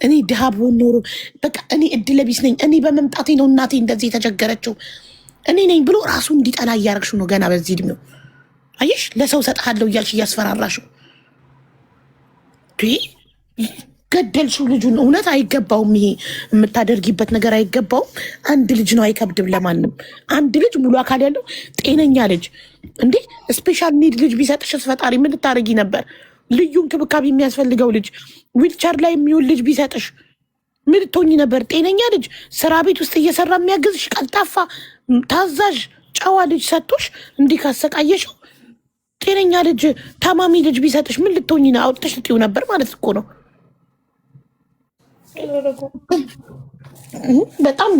እኔ ድሃ ብሆን ኖሮ በቃ እኔ እድለቢስ ነኝ፣ እኔ በመምጣቴ ነው እናቴ እንደዚህ የተቸገረችው እኔ ነኝ ብሎ ራሱ እንዲጠላ እያረግሽው ነው ገና በዚህ እድሜው። አየሽ፣ ለሰው ሰጥሃለሁ እያልሽ እያስፈራራሽው ገደልሽው ልጁን። እውነት አይገባውም፣ ይሄ የምታደርጊበት ነገር አይገባውም። አንድ ልጅ ነው፣ አይከብድም ለማንም። አንድ ልጅ ሙሉ አካል ያለው ጤነኛ ልጅ እንዴ ስፔሻል ኒድ ልጅ ቢሰጥሽስ ፈጣሪ ምን ልታደርጊ ነበር? ልዩ እንክብካቤ የሚያስፈልገው ልጅ ዊልቸር ላይ የሚውል ልጅ ቢሰጥሽ ምን ልትሆኚ ነበር? ጤነኛ ልጅ ስራ ቤት ውስጥ እየሰራ የሚያግዝሽ ቀልጣፋ ታዛዥ ጨዋ ልጅ ሰጥቶሽ እንዲህ ካሰቃየሽው ጤነኛ ልጅ ታማሚ ልጅ ቢሰጥሽ ምን ልትሆኚ ነው? አውጥተሽ ልትይው ነበር ማለት እኮ ነው።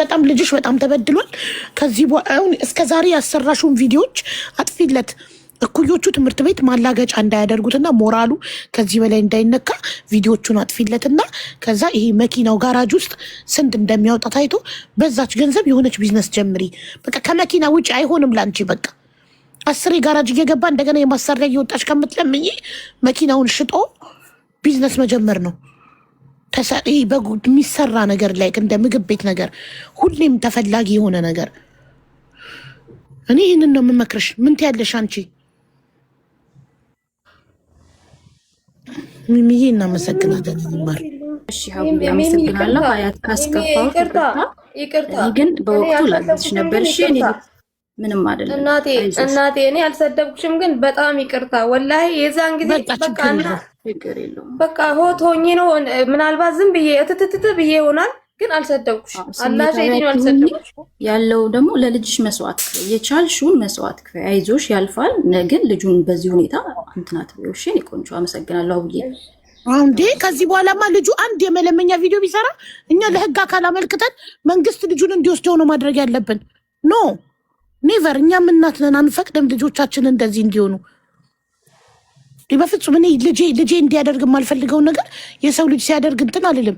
በጣም ልጅሽ በጣም ተበድሏል። ከዚህ አሁን እስከ ዛሬ ያሰራሽውን ቪዲዮዎች አጥፊለት። እኩዮቹ ትምህርት ቤት ማላገጫ እንዳያደርጉትና ሞራሉ ከዚህ በላይ እንዳይነካ ቪዲዮቹን አጥፊለትና ከዛ ይሄ መኪናው ጋራጅ ውስጥ ስንት እንደሚያወጣ ታይቶ በዛች ገንዘብ የሆነች ቢዝነስ ጀምሪ። በቃ ከመኪና ውጭ አይሆንም ላንቺ። በቃ 10 ጋራጅ እየገባ እንደገና የማሰሪያ እየወጣች ከምትለምኝ መኪናውን ሽጦ ቢዝነስ መጀመር ነው። የሚሰራ ነገር ላይ እንደ ምግብ ቤት ነገር ሁሌም ተፈላጊ የሆነ ነገር። እኔ ይህንን ነው የምመክርሽ። ምን ትያለሽ አንቺ? ሚሚዬ እናመሰግናለን። ማር እሺ ሀቡዬ አመሰግናለሁ። ሀያት ካስከፋው ይቅርታ፣ ግን በወቅቱ ላልሽ ነበር። እሺ እኔ ምንም አይደለም እናቴ እኔ አልሰደብኩሽም፣ ግን በጣም ይቅርታ ወላሂ። የዛን ጊዜ በቃ ሆት ሆኜ ነው ምናልባት ዝም ብዬ እትትት ብዬ ይሆናል፣ ግን አልሰደብኩሽም። አላህ ሸይዲን አልሰደብኩሽ። ያለው ደግሞ ለልጅሽ መስዋዕት ክፈይ፣ የቻልሽውን መስዋዕት ክፈይ። አይዞሽ ያልፋል። ግን ልጁን በዚህ ሁኔታ እንትናት ቢውሽ እኔ ቆንጆ አመሰግናለሁ ብዬ እንዴ ከዚህ በኋላማ ልጁ አንድ የመለመኛ ቪዲዮ ቢሰራ እኛ ለህግ አካል አመልክተን መንግስት ልጁን እንዲወስደው ነው ማድረግ ያለብን። ኖ ኔቨር። እኛም እናት ነን፣ አንፈቅድም ልጆቻችን እንደዚህ እንዲሆኑ በፍጹም። እኔ ልጄ እንዲያደርግ የማልፈልገውን ነገር የሰው ልጅ ሲያደርግ እንትን አልልም።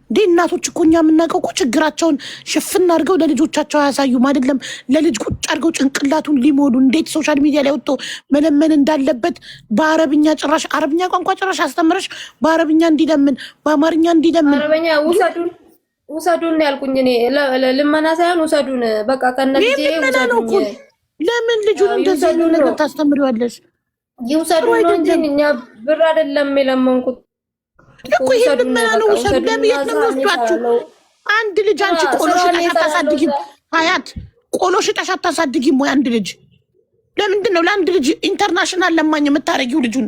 እንዴ እናቶች እኮ እኛ የምናውቀው እኮ ችግራቸውን ሽፍን አድርገው ለልጆቻቸው አያሳዩም። አይደለም ለልጅ ቁጭ አድርገው ጭንቅላቱን ሊሞሉ እንዴት ሶሻል ሚዲያ ላይ ወጥቶ መለመን እንዳለበት በአረብኛ ጭራሽ አረብኛ ቋንቋ ጭራሽ አስተምረሽ በአረብኛ እንዲለምን በአማርኛ እንዲለምን አረብኛ ውሰዱን ያልኩኝ እኔ ልመና ሳይሆን ውሰዱን። በቃ ከነዚህ ውሰዱኝ። ለምን ልጁን እንደዚህ አይነት ነገር ታስተምሪዋለሽ? ይውሰዱ ነው እንጂ እኛ ብር አይደለም የለመንኩት እኮ። ይሄን ልመና ነው ውሰዱ። ለምን የት ነው የሚወስዷችሁ? አንድ ልጅ አንቺ ቆሎ ሽጠሽ አታሳድጊም? ሀያት ቆሎ ሽጠሽ አታሳድጊም ወይ? አንድ ልጅ ለምንድን ነው ለአንድ ልጅ ኢንተርናሽናል ለማኝ የምታረጊው ልጁን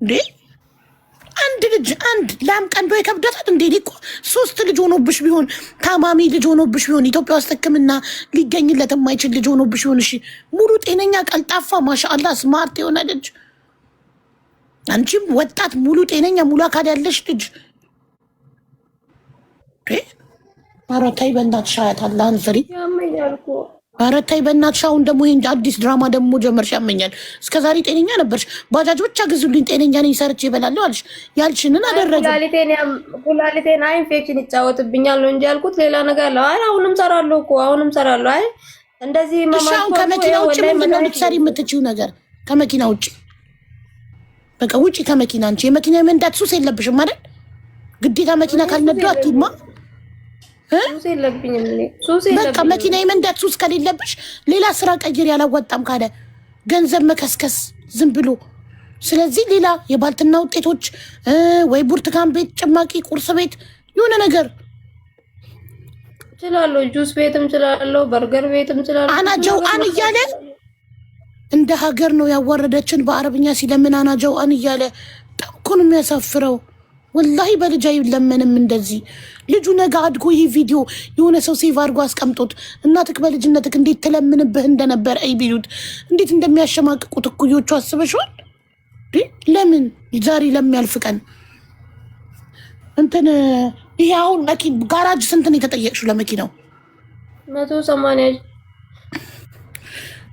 እንዴ? አንድ ልጅ አንድ ላም ቀንዶ የከብደታት እንዴ? እኮ 3 ልጅ ሆኖብሽ ቢሆን ታማሚ ልጅ ሆኖብሽ ቢሆን ኢትዮጵያ ውስጥ ሕክምና ሊገኝለት የማይችል ልጅ ሆኖብሽ ቢሆን እሺ፣ ሙሉ ጤነኛ ቀልጣፋ ማሻአላ ስማርት የሆነ ልጅ አንቺም ወጣት ሙሉ ጤነኛ ሙሉ አካል ያለሽ ልጅ ኧረ ተይ በእናትሽ ሀያት አላህን ፍሪ። ኧረ ተይ በእናትሽ። አሁን ደግሞ ይሄን አዲስ ድራማ ደግሞ ጀመርሽ። ያመኛል። እስከዛሬ ጤነኛ ነበርሽ። ባጃጅ ብቻ ግዙልኝ ጤነኛ ነኝ ሰርቼ እበላለሁ አልሽ። ያልሽንን አደረገ። ኩላሊቴን ኢንፌክሽን ይጫወትብኛል ነው እንጂ ያልኩት ሌላ ነገር አለ። አይ አሁንም ሰራለሁ እኮ አሁንም ሰራለሁ። አይ እንደዚህ አሁን ከመኪና ውጭ ምንድን ነው ልትሰሪ የምትችይው ነገር? ከመኪና ውጭ በቃ ውጭ ከመኪና አንቺ የመኪና መንዳት ሱስ የለብሽም አይደል? ግዴታ መኪና ካልነዱ አትይማ። በቃ መኪና የመንዳት ሱስ ከሌለብሽ ሌላ ስራ ቀይር። ያላወጣም ካለ ገንዘብ መከስከስ ዝም ብሎ። ስለዚህ ሌላ የባልትና ውጤቶች ወይ ብርቱካን ቤት፣ ጭማቂ ቁርስ ቤት የሆነ ነገር እችላለሁ። ጁስ ቤትም እችላለሁ፣ በርገር ቤትም እችላለሁ። አናጀው አን እያለ እንደ ሀገር ነው ያዋረደችን። በአረብኛ ሲለምን አናጀው አን እያለ በጣም እኮ ነው የሚያሳፍረው። ወላሂ በልጅ አይለመንም እንደዚህ። ልጁ ነገ አድጎ ይህ ቪዲዮ የሆነ ሰው ሴቭ አድርጎ አስቀምጦት እናትክ በልጅነትክ እንዴት ትለምንብህ እንደነበር አይ ቢሉት እንዴት እንደሚያሸማቅቁት እኩዮቹ አስበሽዋል? ለምን ዛሬ ለሚያልፍ ቀን እንትን ይሄ አሁን ጋራጅ ስንት ነው የተጠየቅሽው ለመኪናው? 180።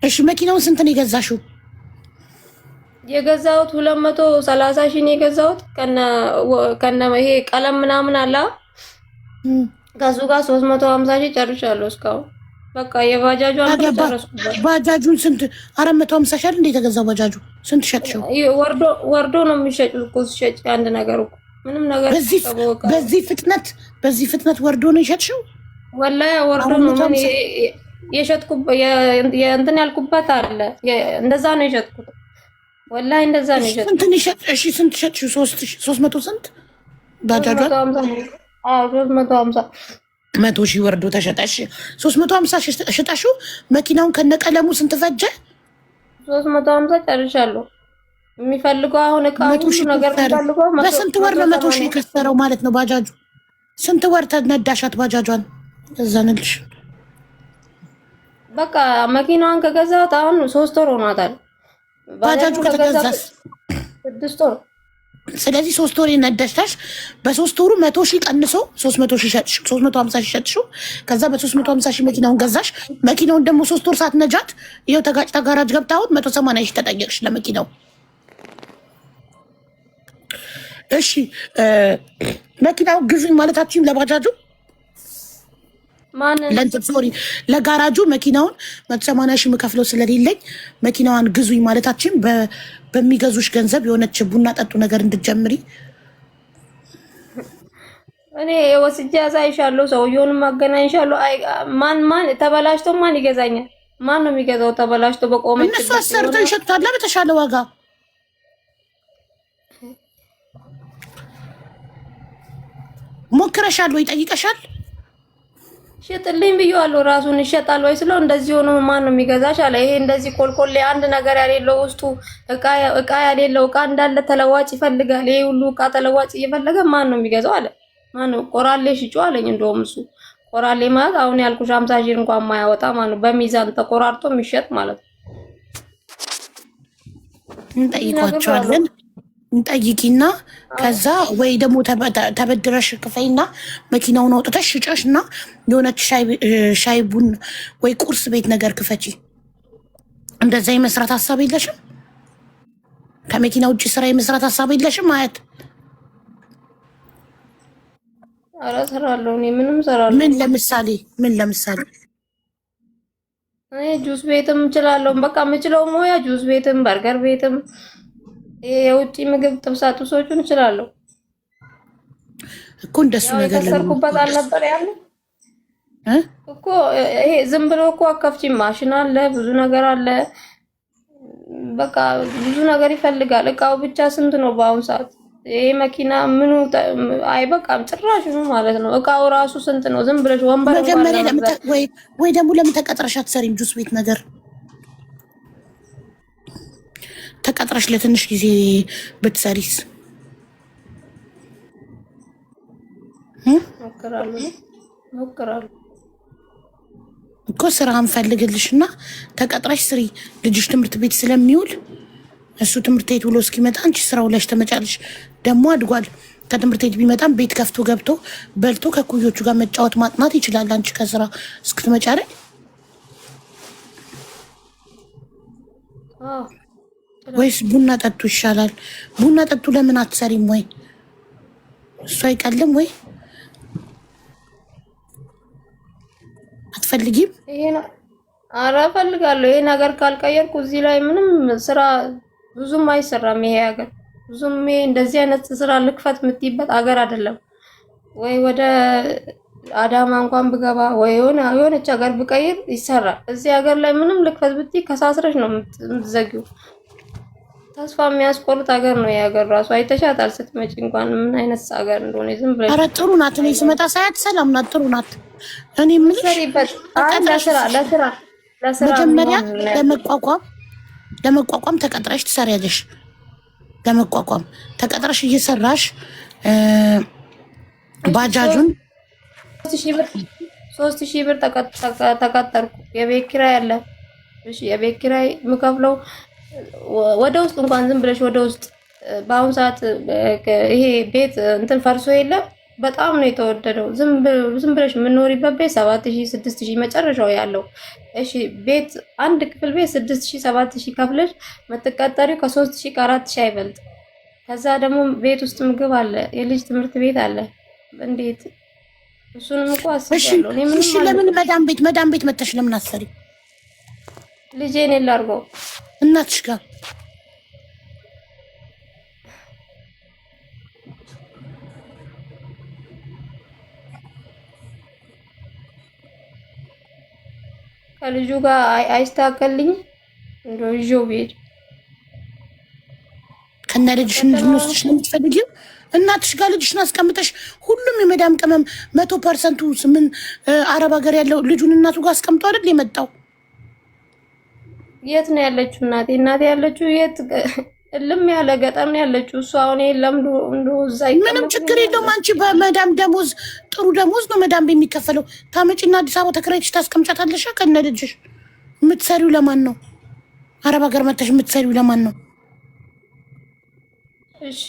እሺ መኪናውን ስንት ነው የገዛሽው? የገዛሁት 230 ሺህ ነው የገዛሁት። ከነ ይሄ ቀለም ምናምን አላ ከሱ ጋር 350 ሺህ ጨርሻለሁ እስካሁን። በቃ የባጃጁን ጨረስኩበት። ባጃጁን ስንት 450 ሺህ እንደ የተገዛው ባጃጁ ስንት ሸጥሽው? ወርዶ ነው የሚሸጥ እኮ ሲሸጥ አንድ ነገር እኮ ምንም ነገር በዚህ ፍጥነት ወርዶ ነው የሸጥሽው? ወላሂ ወርዶ ነው ምን የሸጥኩበት እንትን ያልኩበት አለ። እንደዛ ነው የሸጥኩት። ወላሂ እንደዛ ነው የሸጥኩት። ስንት ነው የሸጥሽው? እሺ ስንት ሸጥሽው? 300 ስንት ባጃጁ? 350 100 ሺህ ወርዶ ተሸጠሽ። 350 ሺህ ሸጣሽው። መኪናውን ከነቀለሙ ስንት ፈጀ? 350 ጨርሻለሁ። የሚፈልገው አሁን እቃ ሁሉ ነገር የሚፈልገው በስንት ወር ነው 100 ሺህ የከሰረው ማለት ነው ባጃጁ? ስንት ወር ተነዳሻት ባጃጇን? እዛንልሽ በቃ መኪናዋን ከገዛሁት አሁን 3 ወር ሆኗታል። ባጃጁ ከተገዛስ 6 ወር። ስለዚህ 3 ወር የነዳሽታሽ በ3 ወሩ 100 ሺህ ቀንሶ 300 ሺህ ሸጥሽ፣ 350 ሺህ ሸጥሽው። ከዛ በ350 ሺህ መኪናውን ገዛሽ። መኪናውን ደግሞ 3 ወር ሳትነጃት ይኸው ተጋጭታ ጋራጅ ገብታሁት 180 ሺህ ተጠየቅሽ ለመኪናው። እሺ መኪናው ግዙኝ ማለታችን ለባጃጁ ሶሪ ለጋራጁ መኪናውን 180 ሺህ የምከፍለው ስለሌለኝ መኪናዋን ግዙኝ ማለታችን በሚገዙሽ ገንዘብ የሆነች ቡና ጠጡ ነገር እንድትጀምሪ እኔ ወስጄ አሳይሻለሁ። ሰውየውንም አገናኝሻለሁ። ማን ተበላሽቶ ማን ይገዛኛል? ማን ነው የሚገዛው? ተበላሽቶ በቆመች እነሱ አሰርተው ይሸጡታል በተሻለ ዋጋ። ሞክረሻል ወይ? ጠይቀሻል? ሽጥልኝ ብየዋለሁ። ራሱን ይሸጣል ወይ ስለው እንደዚህ ሆኖ ማን ነው የሚገዛሽ አለ። ይሄ እንደዚህ ኮልኮሌ አንድ ነገር ያሌለው ውስጡ እቃ ያሌለው እቃ እንዳለ ተለዋጭ ይፈልጋል። ይሄ ሁሉ እቃ ተለዋጭ እየፈለገ ማን ነው የሚገዛው አለ። ማን ነው ቆራሌ ሽጩ አለኝ። እንደውም እሱ ቆራሌ ማለት አሁን ያልኩሽ 50 ሺህ እንኳን የማያወጣ ማለት ነው። በሚዛን ተቆራርጦ የሚሸጥ ማለት ነው። እንጠይቋቸዋለን። እንጠይቂና ከዛ ወይ ደግሞ ተበድረሽ ክፈይና መኪናውን አውጥተሽ ሽጨሽ እና የሆነች ሻይ ቡን ወይ ቁርስ ቤት ነገር ክፈቺ። እንደዛ የመስራት ሀሳብ የለሽም? ከመኪና ውጭ ስራ የመስራት ሀሳብ የለሽም? አያት ኧረ እሰራለሁ እኔ ምንም እሰራለሁ። ምን ለምሳሌ እኔ ጁስ ቤትም እችላለሁ። በቃ የምችለው ሙያ ጁስ ቤትም በርገር ቤትም የውጭ ምግብ ጥብሳ ጥብሶቹን እችላለሁ እኮ። እንደሱ ነገር ለሰርኩበት አልነበር ያለ እኮ ይሄ ዝም ብሎ እኮ አከፍቺ ማሽን አለ፣ ብዙ ነገር አለ። በቃ ብዙ ነገር ይፈልጋል። እቃው ብቻ ስንት ነው በአሁን ሰዓት? ይሄ መኪና ምኑ አይበቃም ጭራሽ ነው ማለት ነው። እቃው ራሱ ስንት ነው? ዝም ብለሽ ወንበር ወይ ደግሞ ለምን ተቀጥረሽ አትሰሪም? ጁስ ቤት ነገር ተቀጥረሽ ለትንሽ ጊዜ ብትሰሪስ? ሞክራለሁ እኮ ስራ እንፈልግልሽና ተቀጥረሽ ስሪ። ልጅሽ ትምህርት ቤት ስለሚውል እሱ ትምህርት ቤት ውሎ እስኪመጣ አንቺ ስራው ላይ ተመጫለሽ። ደግሞ አድጓል። ከትምህርት ቤት ቢመጣም ቤት ከፍቶ ገብቶ በልቶ ከኩዮቹ ጋር መጫወት ማጥናት ይችላል። አንቺ ከስራ እስክትመጪ አይደል? ወይስ ቡና ጠጡ ይሻላል? ቡና ጠጡ ለምን አትሰሪም? ወይ እሱ አይቀልም ወይ አትፈልጊም? ኧረ እፈልጋለሁ። ይሄ ነገር ካልቀየርኩ እዚህ ላይ ምንም ስራ ብዙም አይሰራም። ይሄ ሀገር ብዙም እንደዚህ አይነት ስራ ልክፈት የምትይበት ሀገር አይደለም። ወይ ወደ አዳማ እንኳን ብገባ ወይ የሆነች ሀገር ብቀይር ይሰራል። እዚህ ሀገር ላይ ምንም ልክፈት ብትይ ከሳስረሽ ነው የምትዘጊው። ተስፋ የሚያስቆርጥ ሀገር ነው የሀገር ራሱ። አይተሻታል ስትመጪ እንኳን ምን አይነት ሀገር እንደሆነ ዝም ብለሽ። ኧረ ጥሩ ናት። እኔ ስመጣ ሳያት ሰላም ናት፣ ጥሩ ናት። እኔ የምልሽ ለስራ መጀመሪያ ለመቋቋም ተቀጥረሽ ትሰሪያለሽ። ለመቋቋም ተቀጥረሽ እየሰራሽ ባጃጁን 3000 ብር ተቀጠርኩ። የቤት ኪራይ አለ። እሺ የቤት ኪራይ የምከፍለው ወደ ውስጥ እንኳን ዝም ብለሽ ወደ ውስጥ በአሁኑ ሰዓት ይሄ ቤት እንትን ፈርሶ የለም በጣም ነው የተወደደው። ዝም ብለሽ የምንኖሪበት ቤት 7000 6000 መጨረሻው ያለው። እሺ ቤት አንድ ክፍል ቤት 6000 7000 ከፍለሽ መተቀጠሪው ከ3000 ከ4000 አይበልጥ። ከዛ ደግሞ ቤት ውስጥ ምግብ አለ፣ የልጅ ትምህርት ቤት አለ። እንዴት እሱንም እኮ አስቤያለሁ። እሺ ለምን መዳም ቤት መተሽ ለምን አሰሪ? ልጄን ላድርገው እናትሽ ጋር ከልጁ ጋር አይስተካከልኝ እንደው ይዤው ብሄድ ከነ ልጅሽ እንድንወስድሽ ነው የምትፈልጊው? እናትሽ ጋር ልጅሽን አስቀምጠሽ ሁሉም የመዳም ቅመም 100% ምን አረብ ሀገር ያለው ልጁን እናቱ ጋር አስቀምጦ አይደል የመጣው? የት ነው ያለችው እናቴ? እናቴ ያለችው የት? እልም ያለ ገጠር ነው ያለችው እሷ። አሁን ለምዶ እንደው እዛ ምንም ችግር የለውም። አንቺ በመዳም ደሞዝ ጥሩ ደሞዝ ነው መዳም የሚከፈለው። ታመጪና አዲስ አበባ ተከራይተሽ ታስቀምጫታለሽ ከነ ልጅሽ። የምትሰሪው ለማን ነው? አረብ ሀገር መተሽ የምትሰሪው ለማን ነው? እሺ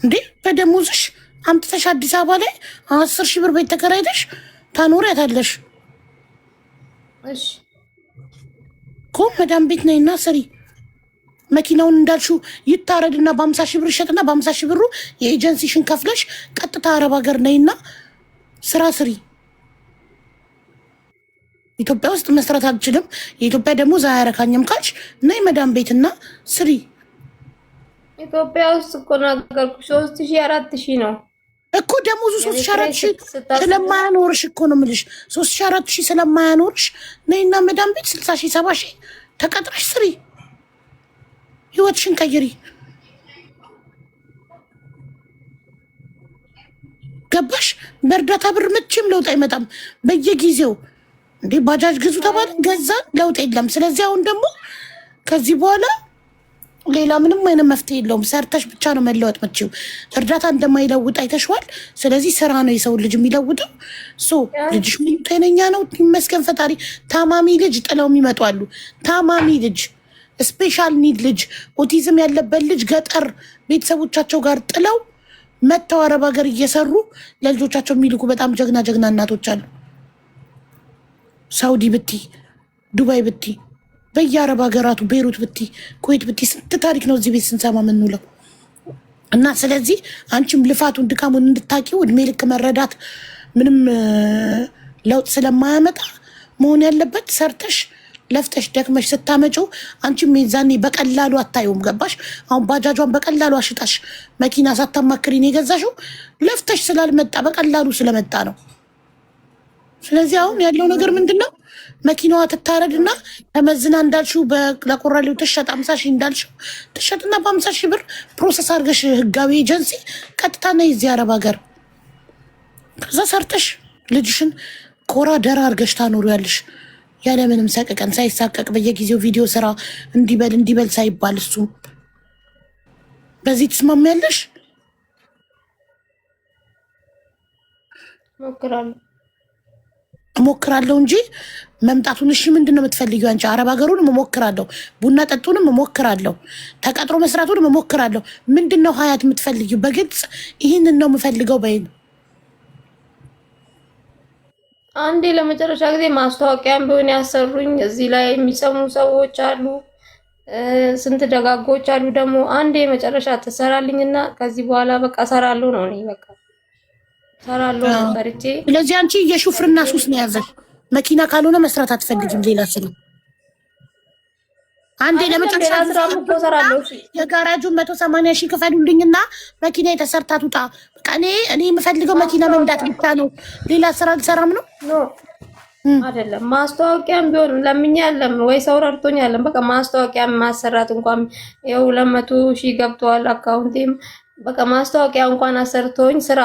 እንዴ በደሞዝሽ አምጥተሽ አዲስ አበባ ላይ 10,000 ብር ቤት ተከራይተሽ ታኖሪያታለሽ እሺ እኮ። መዳም ቤት ነይና ስሪ። መኪናውን እንዳልሽው ይታረድና በ50,000 ብር ይሸጥና በ50,000 ብሩ የኤጀንሲሽን ከፍለሽ ቀጥታ አረብ ሀገር ነይና ስራ ስሪ። ኢትዮጵያ ውስጥ መስራት አልችልም፣ የኢትዮጵያ ደሞዝ አያረካኝም ካልሽ ነይ መዳም ቤትና ስሪ። ኢትዮጵያ ውስጥ እኮ ነገርኩሽ 3000 4000 ነው እኮ ደሞዙ 3,000 4,000 ስለማያኖርሽ እኮ ነው የምልሽ። 3,000 4,000 ስለማያኖርሽ ነይና መዳም ቤት 60,000 70,000 ተቀጥረሽ ስሪ። ህይወትሽን ቀይሪ። ገባሽ? በእርዳታ ብር መቼም ለውጥ አይመጣም። በየጊዜው እንዴ ባጃጅ ግዙ ተባለ ገዛ፣ ለውጥ የለም። ስለዚህ አሁን ደግሞ ከዚህ በኋላ ሌላ ምንም አይነት መፍትሄ የለውም። ሰርተሽ ብቻ ነው መለወጥ መችው። እርዳታ እንደማይለውጥ አይተሽዋል። ስለዚህ ስራ ነው የሰው ልጅ የሚለውጠው። ልጅሽ ጤነኛ ነው ይመስገን ፈጣሪ። ታማሚ ልጅ ጥለው የሚመጡ አሉ። ታማሚ ልጅ፣ ስፔሻል ኒድ ልጅ፣ ኦቲዝም ያለበት ልጅ ገጠር ቤተሰቦቻቸው ጋር ጥለው መተው አረብ ሀገር እየሰሩ ለልጆቻቸው የሚልኩ በጣም ጀግና ጀግና እናቶች አሉ። ሳውዲ ብቲ፣ ዱባይ ብቲ፣ በየአረብ ሀገራቱ ቤሩት ብቲ፣ ኩዌት ብቲ ስንት ታሪክ ነው እዚህ ቤት ስንሰማ የምንውለው። እና ስለዚህ አንቺም ልፋቱን ድካሙን እንድታቂው እድሜ ልክ መረዳት ምንም ለውጥ ስለማያመጣ መሆን ያለበት ሰርተሽ ለፍተሽ ደክመሽ ስታመጪው አንቺም የዛኔ በቀላሉ አታየውም። ገባሽ? አሁን ባጃጇን በቀላሉ አሽጣሽ መኪና ሳታማክሪን የገዛሽው ለፍተሽ ስላልመጣ በቀላሉ ስለመጣ ነው። ስለዚህ አሁን ያለው ነገር ምንድነው? መኪናዋ ትታረድና ተመዝና እንዳልሽው ለቆራሌው ትሸጥ 50 ሺህ እንዳልሽው ትሸጥና በ50 ሺህ ብር ፕሮሰስ አድርገሽ ህጋዊ ኤጀንሲ ቀጥታ ነይ እዚህ አረብ ሀገር። ከዛ ሰርተሽ ልጅሽን ኮራ ደራ አድርገሽ ታኖሪያለሽ ያለምንም ሰቀቀን ሳይሳቀቅ በየጊዜው ቪዲዮ ስራ እንዲበል ሳይባል እሱ በዚህ ትስማሚያለሽ? እሞክራለሁ እንጂ መምጣቱን። እሺ ምንድን ነው የምትፈልጊው አንቺ? አረብ ሀገሩንም እሞክራለሁ፣ ቡና ጠጡንም እሞክራለሁ፣ ተቀጥሮ መስራቱንም እሞክራለሁ። ምንድን ነው ሀያት የምትፈልጊው? በግልጽ ይህንን ነው የምፈልገው በይን። አንዴ ለመጨረሻ ጊዜ ማስታወቂያም ቢሆን ያሰሩኝ እዚህ ላይ የሚሰሙ ሰዎች አሉ፣ ስንት ደጋጎች አሉ። ደግሞ አንዴ መጨረሻ ትሰራልኝና ከዚህ በኋላ በቃ ሰራለሁ ነው እኔ በቃ ሰራለሁ በርቼ። ስለዚህ አንቺ የሹፍርና ሱስ ነው ያዘሽ። መኪና ካልሆነ መስራት አትፈልጊም ሌላ ስራ። አንዴ ለመጨረሻ የጋራጁን 180 ሺህ ክፈሉልኝና መኪና የተሰርታ ትውጣ። በቃ እኔ የምፈልገው መኪና መንዳት ብቻ ነው፣ ሌላ ስራ አልሰራም ነው። አይደለም ማስታወቂያም ቢሆን ለምኛ ያለም ወይ ሰው ረድቶኝ ያለም በቃ ማስታወቂያ ማሰራት እንኳን ይኸው 200 ሺህ ገብቷል አካውንቴም። በቃ ማስታወቂያ እንኳን አሰርቶኝ ስራ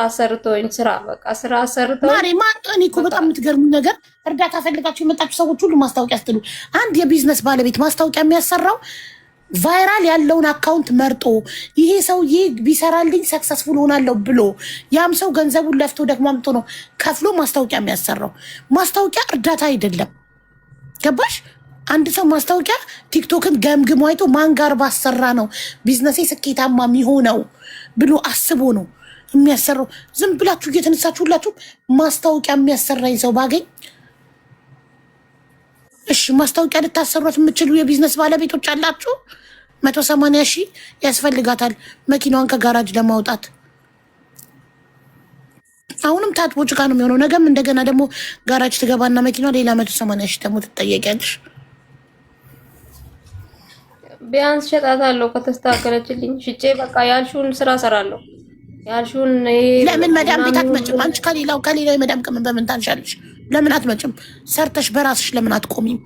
በቃ ስራ አሰርቶኝ ማሬማ። እኔ እኮ በጣም የምትገርሙ ነገር እርዳታ ፈልጋችሁ የመጣችሁ ሰዎች ሁሉ ማስታወቂያ ስትሉ፣ አንድ የቢዝነስ ባለቤት ማስታወቂያ የሚያሰራው ቫይራል ያለውን አካውንት መርጦ ይሄ ሰውዬ ቢሰራልኝ ሰክሰስፉል ሆናለሁ ብሎ ያም ሰው ገንዘቡን ለፍቶ ደግሞ አምጥቶ ነው ከፍሎ ማስታወቂያ የሚያሰራው። ማስታወቂያ እርዳታ አይደለም። ገባሽ? አንድ ሰው ማስታወቂያ ቲክቶክን ገምግሞ አይቶ ማን ጋር ባሰራ ነው ቢዝነሴ ስኬታማ የሚሆነው ብሎ አስቦ ነው የሚያሰራው። ዝም ብላችሁ እየተነሳችሁ ሁላችሁ ማስታወቂያ የሚያሰራኝ ሰው ባገኝ እሺ። ማስታወቂያ ልታሰሯት የምችሉ የቢዝነስ ባለቤቶች አላችሁ። 180 ሺህ ያስፈልጋታል መኪናዋን ከጋራጅ ለማውጣት። አሁንም ታጥቦ ጭቃ ነው የሚሆነው። ነገም እንደገና ደግሞ ጋራጅ ትገባና መኪናዋ ሌላ 180 ሺህ ደግሞ ትጠየቂያለሽ። ቢያንስ ሸጣታለሁ ከተስተካከለችልኝ ሽጬ በቃ ያልሽውን ስራ ሰራለሁ። ያልሽውን ለምን መዳም ቤት አትመጭም? አንቺ ከሌላው የመዳም ቅመም በምን ታንሻለሽ? ለምን አትመጭም? ሰርተሽ በራስሽ ለምን አትቆሚም?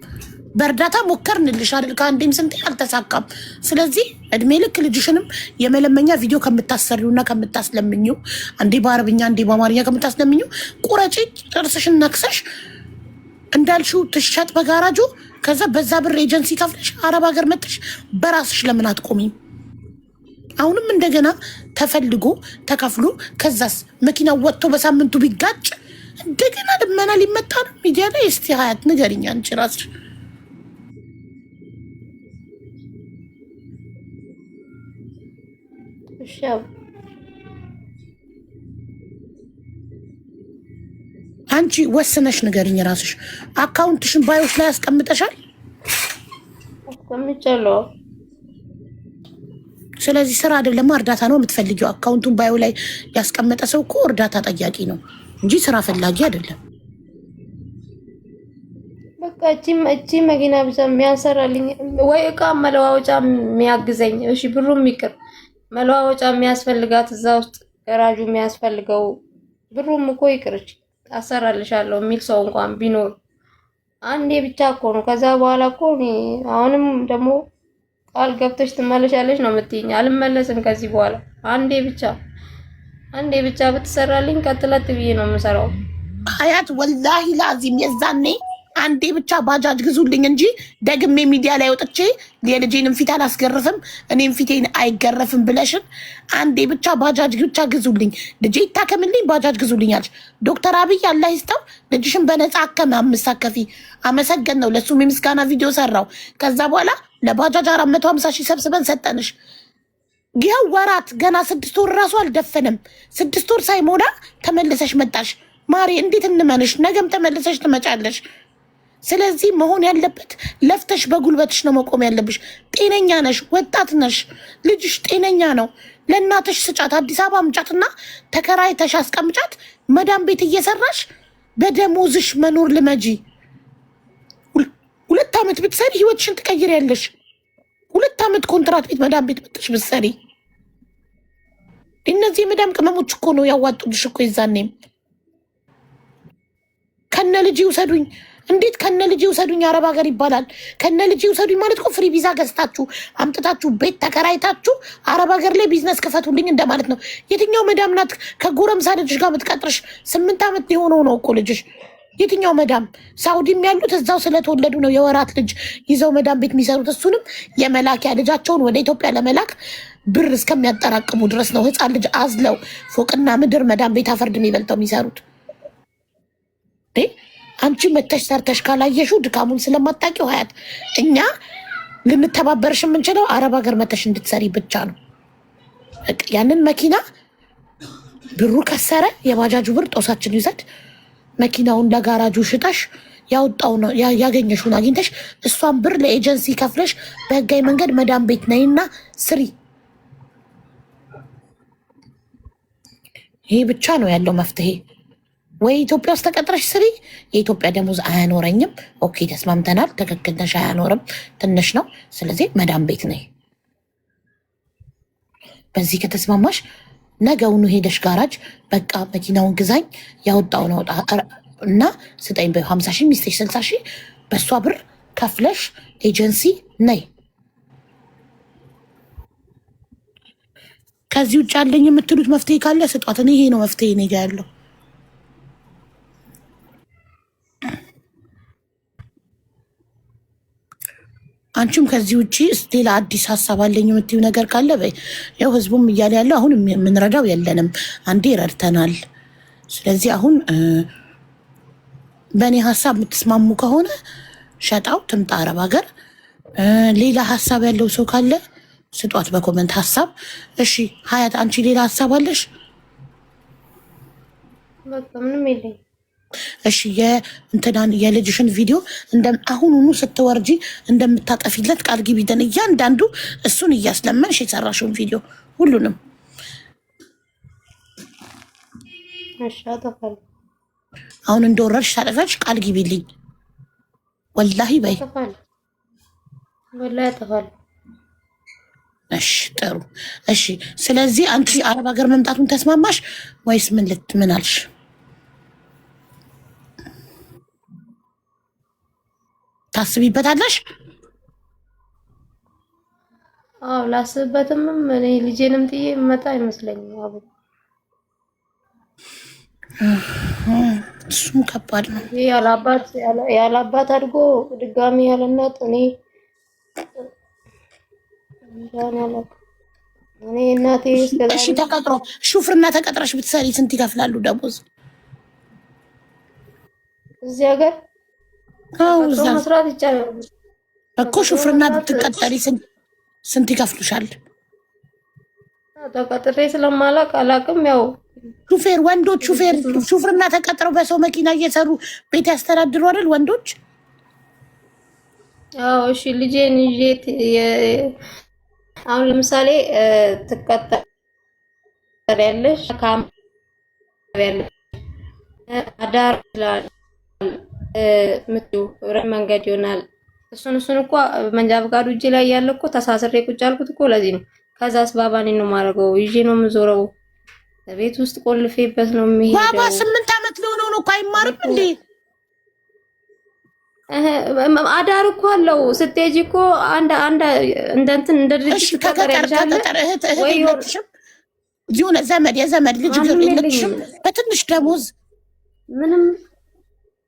በእርዳታ ሞከርንልሽ አይደል? ከአንዴም ስንቴ አልተሳካም። ስለዚህ እድሜ ልክ ልጅሽንም የመለመኛ ቪዲዮ ከምታሰሪውና ከምታስለምኙ፣ አንዴ በአረብኛ አንዴ በአማርኛ ከምታስለምኙ ቁረጪ፣ ጥርስሽን ነክሰሽ እንዳልሽው ትሸጥ በጋራጁ። ከዛ በዛ ብር ኤጀንሲ ከፍለሽ አረብ ሀገር መጥሽ በራስሽ ለምን አትቆሚም? አሁንም እንደገና ተፈልጎ ተከፍሎ ከዛስ መኪና ወጥቶ በሳምንቱ ቢጋጭ እንደገና ልመና ሊመጣ ነው ሚዲያ ላይ። እስቲ ሀያት ንገሪኝ አንቺ ራስሽ። አንቺ ወስነሽ ንገሪኝ ራስሽ። አካውንትሽን ባዮች ላይ አስቀምጠሻል? አስቀምጫለሁ። ስለዚህ ስራ አይደለም እርዳታ ነው የምትፈልጊው። አካውንቱን ባዮ ላይ ያስቀመጠ ሰው እኮ እርዳታ ጠያቂ ነው እንጂ ስራ ፈላጊ አይደለም። በቃ እቺ መኪና ብቻ የሚያሰራልኝ ወይ እቃ መለዋወጫ የሚያግዘኝ፣ እሺ ብሩም ይቅር፣ መለዋወጫ የሚያስፈልጋት እዛ ውስጥ ገራጁ የሚያስፈልገው ብሩም እኮ ይቅርች አሰራልሻለሁ የሚል ሰው እንኳን ቢኖር አንዴ ብቻ እኮ ነው። ከዛ በኋላ እኮ አሁንም ደግሞ ቃል ገብተሽ ትመለሻለሽ ነው የምትይኝ። አልመለስም ከዚህ በኋላ። አንዴ ብቻ ብትሰራልኝ ቀጥለት ብዬ ነው የምሰራው። ሀያት ወላሂ ላዚም የዛኔ አንዴ ብቻ ባጃጅ ግዙልኝ እንጂ ደግሜ ሚዲያ ላይ ወጥቼ የልጄንም ፊት አላስገርፍም እኔም ፊቴን አይገረፍም ብለሽን አንዴ ብቻ ባጃጅ ብቻ ግዙልኝ፣ ልጄ ይታከምልኝ፣ ባጃጅ ግዙልኝ አልሽ። ዶክተር አብይ አላህ ይስጠው ልጅሽን በነፃ አከመ። አምሳከፊ አመሰገን ነው ለሱም የምስጋና ቪዲዮ ሰራው። ከዛ በኋላ ለባጃጅ 450 ሺህ ሰብስበን ሰጠንሽ። ይኸው ወራት ገና 6 ወር ራሱ አልደፈንም። 6 ወር ሳይሞላ ተመልሰሽ መጣሽ። ማሪ እንዴት እንመንሽ? ነገም ተመልሰሽ ትመጫለሽ። ስለዚህ መሆን ያለበት ለፍተሽ በጉልበትሽ ነው መቆም ያለብሽ። ጤነኛ ነሽ፣ ወጣት ነሽ፣ ልጅሽ ጤነኛ ነው። ለእናትሽ ስጫት፣ አዲስ አበባ ምጫትና ተከራይተሽ አስቀምጫት። መዳም ቤት እየሰራሽ በደሞዝሽ መኖር ልመጂ። 2 ዓመት ብትሰሪ ህይወትሽን ትቀይሪያለሽ። 2 ዓመት ኮንትራት ቤት መዳም ቤት መጥተሽ ብትሰሪ እነዚህ የመዳም ቅመሞች እኮ ነው ያዋጡልሽ እኮ። ይዛኔም ከነ ልጅ ይውሰዱኝ። እንዴት ከነ ልጅ ይውሰዱኝ? አረብ ሀገር ይባላል። ከነ ልጅ ይውሰዱኝ ማለት እኮ ፍሪ ቪዛ ገዝታችሁ አምጥታችሁ ቤት ተከራይታችሁ አረብ ሀገር ላይ ቢዝነስ ክፈቱልኝ እንደማለት ነው። የትኛው መዳም ናት ከጎረምሳ ልጅሽ ጋር የምትቀጥርሽ? 8 ዓመት ሊሆነው ነው እኮ ልጅሽ። የትኛው መዳም? ሳውዲም ያሉት እዛው ስለተወለዱ ነው የወራት ልጅ ይዘው መዳም ቤት የሚሰሩት። እሱንም የመላኪያ ልጃቸውን ወደ ኢትዮጵያ ለመላክ ብር እስከሚያጠራቅሙ ድረስ ነው ህፃን ልጅ አዝለው ፎቅና ምድር መዳም ቤት አፈርድ የሚበልጠው የሚሰሩት። አንቺ መተሽ ሰርተሽ ካላየሽው ድካሙን ስለማታውቂው ሀያት፣ እኛ ልንተባበርሽ የምንችለው አረብ ሀገር መተሽ እንድትሰሪ ብቻ ነው። ያንን መኪና ብሩ ከሰረ የባጃጁ ብር ጦሳችን ይውሰድ። መኪናውን ለጋራጁ ሽጠሽ ያወጣው ነው ያገኘሽውን አግኝተሽ እሷን ብር ለኤጀንሲ ከፍለሽ በህጋዊ መንገድ መዳም ቤት ነይና ስሪ። ይሄ ብቻ ነው ያለው መፍትሄ። ወይ ኢትዮጵያ ውስጥ ተቀጥረሽ ስሪ። የኢትዮጵያ ደሞዝ አያኖረኝም። ኦኬ ተስማምተናል። ትክክል ነሽ። አያኖርም፣ ትንሽ ነው። ስለዚህ መዳም ቤት ነይ። በዚህ ከተስማማሽ ነገውኑ ሄደሽ ጋራጅ በቃ መኪናውን ግዛኝ ያወጣውን አውጣ እና ስጠኝ በ50 ሺህ ሚስቴሽ 60 ሺህ በእሷ ብር ከፍለሽ ኤጀንሲ ነይ። ከዚህ ውጭ ያለኝ የምትሉት መፍትሄ ካለ ስጧት። እኔ ይሄ ነው መፍትሄ እኔ ጋ ያለው። አንቺም ከዚህ ውጭ ሌላ አዲስ ሀሳብ አለኝ የምትይው ነገር ካለ በይ። ያው ህዝቡም እያለ ያለው አሁን የምንረዳው የለንም፣ አንዴ ረድተናል። ስለዚህ አሁን በእኔ ሀሳብ የምትስማሙ ከሆነ ሸጣው ትምጣ አረብ ሀገር። ሌላ ሀሳብ ያለው ሰው ካለ ስጧት በኮመንት ሀሳብ። እሺ ሀያት አንቺ ሌላ ሀሳብ አለሽ? በቃ ምንም የለኝም። እሺ የእንትናን የልጅሽን ቪዲዮ አሁኑኑ ስትወርጂ እንደምታጠፊለት ቃል ግቢልን። እያንዳንዱ እሱን እያስለመንሽ የሰራሽውን ቪዲዮ ሁሉንም። እሺ አጠፋለሁ። አሁን እንደወረድሽ ታጠፋሽ ቃል ግቢልኝ። ወላሂ በይ። ወላሂ አጠፋለሁ። እሺ ጥሩ። እሺ ስለዚህ አንቺ አረብ ሀገር መምጣቱን ተስማማሽ ወይስ ምን አልሽ? ታስቢበታለሽ? አዎ ላስብበትም። እኔ ልጄንም ጥዬ መጣ አይመስለኝም። አቡ እሱም ከባድ ነው። ያላባት አድጎ ድጋሚ ያለ እናት እኔ እናቴ እሺ ተቀጥሮ ሹፍርና ተቀጥረሽ ብትሰሪ ስንት ይከፍላሉ ደሞዝ እዚህ ሀገር? መስራት ይቻላል እኮ። ሹፍርና ብትቀጠሪ ስንት ይከፍሉሻል? ተቀጥሬ ስለማላውቅ አላውቅም። ያው ሹፌር ወንዶች ሹፍርና ተቀጥረው በሰው መኪና እየሰሩ ቤት ያስተዳድሩ አይደል ወንዶች? አዎ እሺ ልጄን ይዤ አሁን ለምሳሌ ትቀጠሪያለሽ ካምቢያለሽ አዳር ይላል መንገድ ይሆናል። እሱን እኮ መንጃ ፈቃዱ እጄ ላይ ያለ እኮ ተሳስሬ ቁጭ አልኩት እኮ ለዚህ ነው። ከዛ አስባባኔ ነው የማደርገው። ይዤ ነው የምዞረው። ቤት ውስጥ ቆልፌበት ነው የሚሄደው። ባባ 8 ዓመት ሊሆነው ነው እኮ አይማርም እንዴ? አዳር እኮ አለው። ስትሄጂ እኮ አንድ እንትን እንደ ድርጅት ተቀጠር እህት የለችሽም? የሆነ የዘመድ ልጅ የለችሽም? በትንሽ ደሞዝ ምንም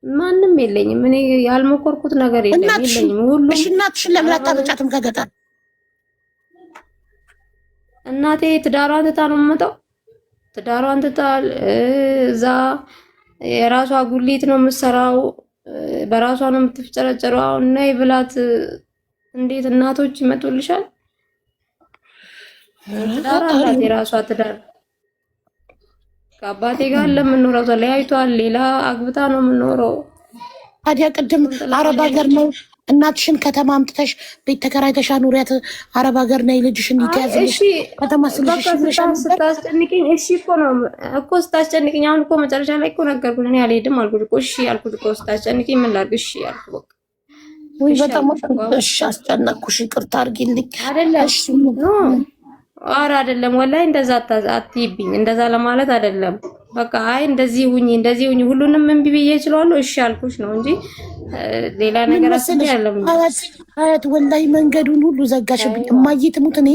ማንም የለኝም። እኔ ያልሞከርኩት ነገር የለኝም። ሁሉ እሺ እናትሽን ለምን አታመጫትም ከገጠር? እናቴ ትዳሯን ትታ ነው የምመጣው። ትዳሯን ትታ እዛ የራሷ ጉሊት ነው የምትሰራው። በራሷ ነው የምትፍጨረጨረው። አሁን ነይ ብላት እንዴት እናቶች ይመጡልሻል? ትዳር አላት፣ የራሷ ትዳር። ከአባቴ ጋር ለምንኖረው ተለያይቷል። ሌላ አግብታ ነው የምንኖረው። ታዲያ ቅድም አረብ ሀገር ነው እናትሽን ከተማ አምጥተሽ ቤት ተከራይተሽ አኑሪያት። አረብ ሀገር ነይ ልጅሽን ይተያዝልሽ ከተማ ስለሽ ስታስጨንቅኝ እሺ እኮ ነው እኮ ስታስጨንቅኝ። አሁን እኮ መጨረሻ ላይ እኮ ነገርኩሽ። እኔ አልሄድም አልኩት እኮ እሺ አልኩት እኮ ስታስጨንቅኝ ምን ላድርግ እሺ አልኩት በቃ። ወይ በጣም እሺ አስጨነቅኩሽ፣ ይቅርታ አድርጊልኝ። አይደለም ኧረ አይደለም ወላሂ እንደዛ አትይብኝ። እንደዛ ለማለት አይደለም። በቃ አይ እንደዚህ ሁኚ ሁሉንም እምቢ ብዬ እችላለሁ እሺ አልኩሽ ነው እንጂ ሌላ ነገር አስቤ አይደለም። አያት ወላሂ መንገዱን ሁሉ ዘጋሽብኝ። እማዬ ትሙት እኔ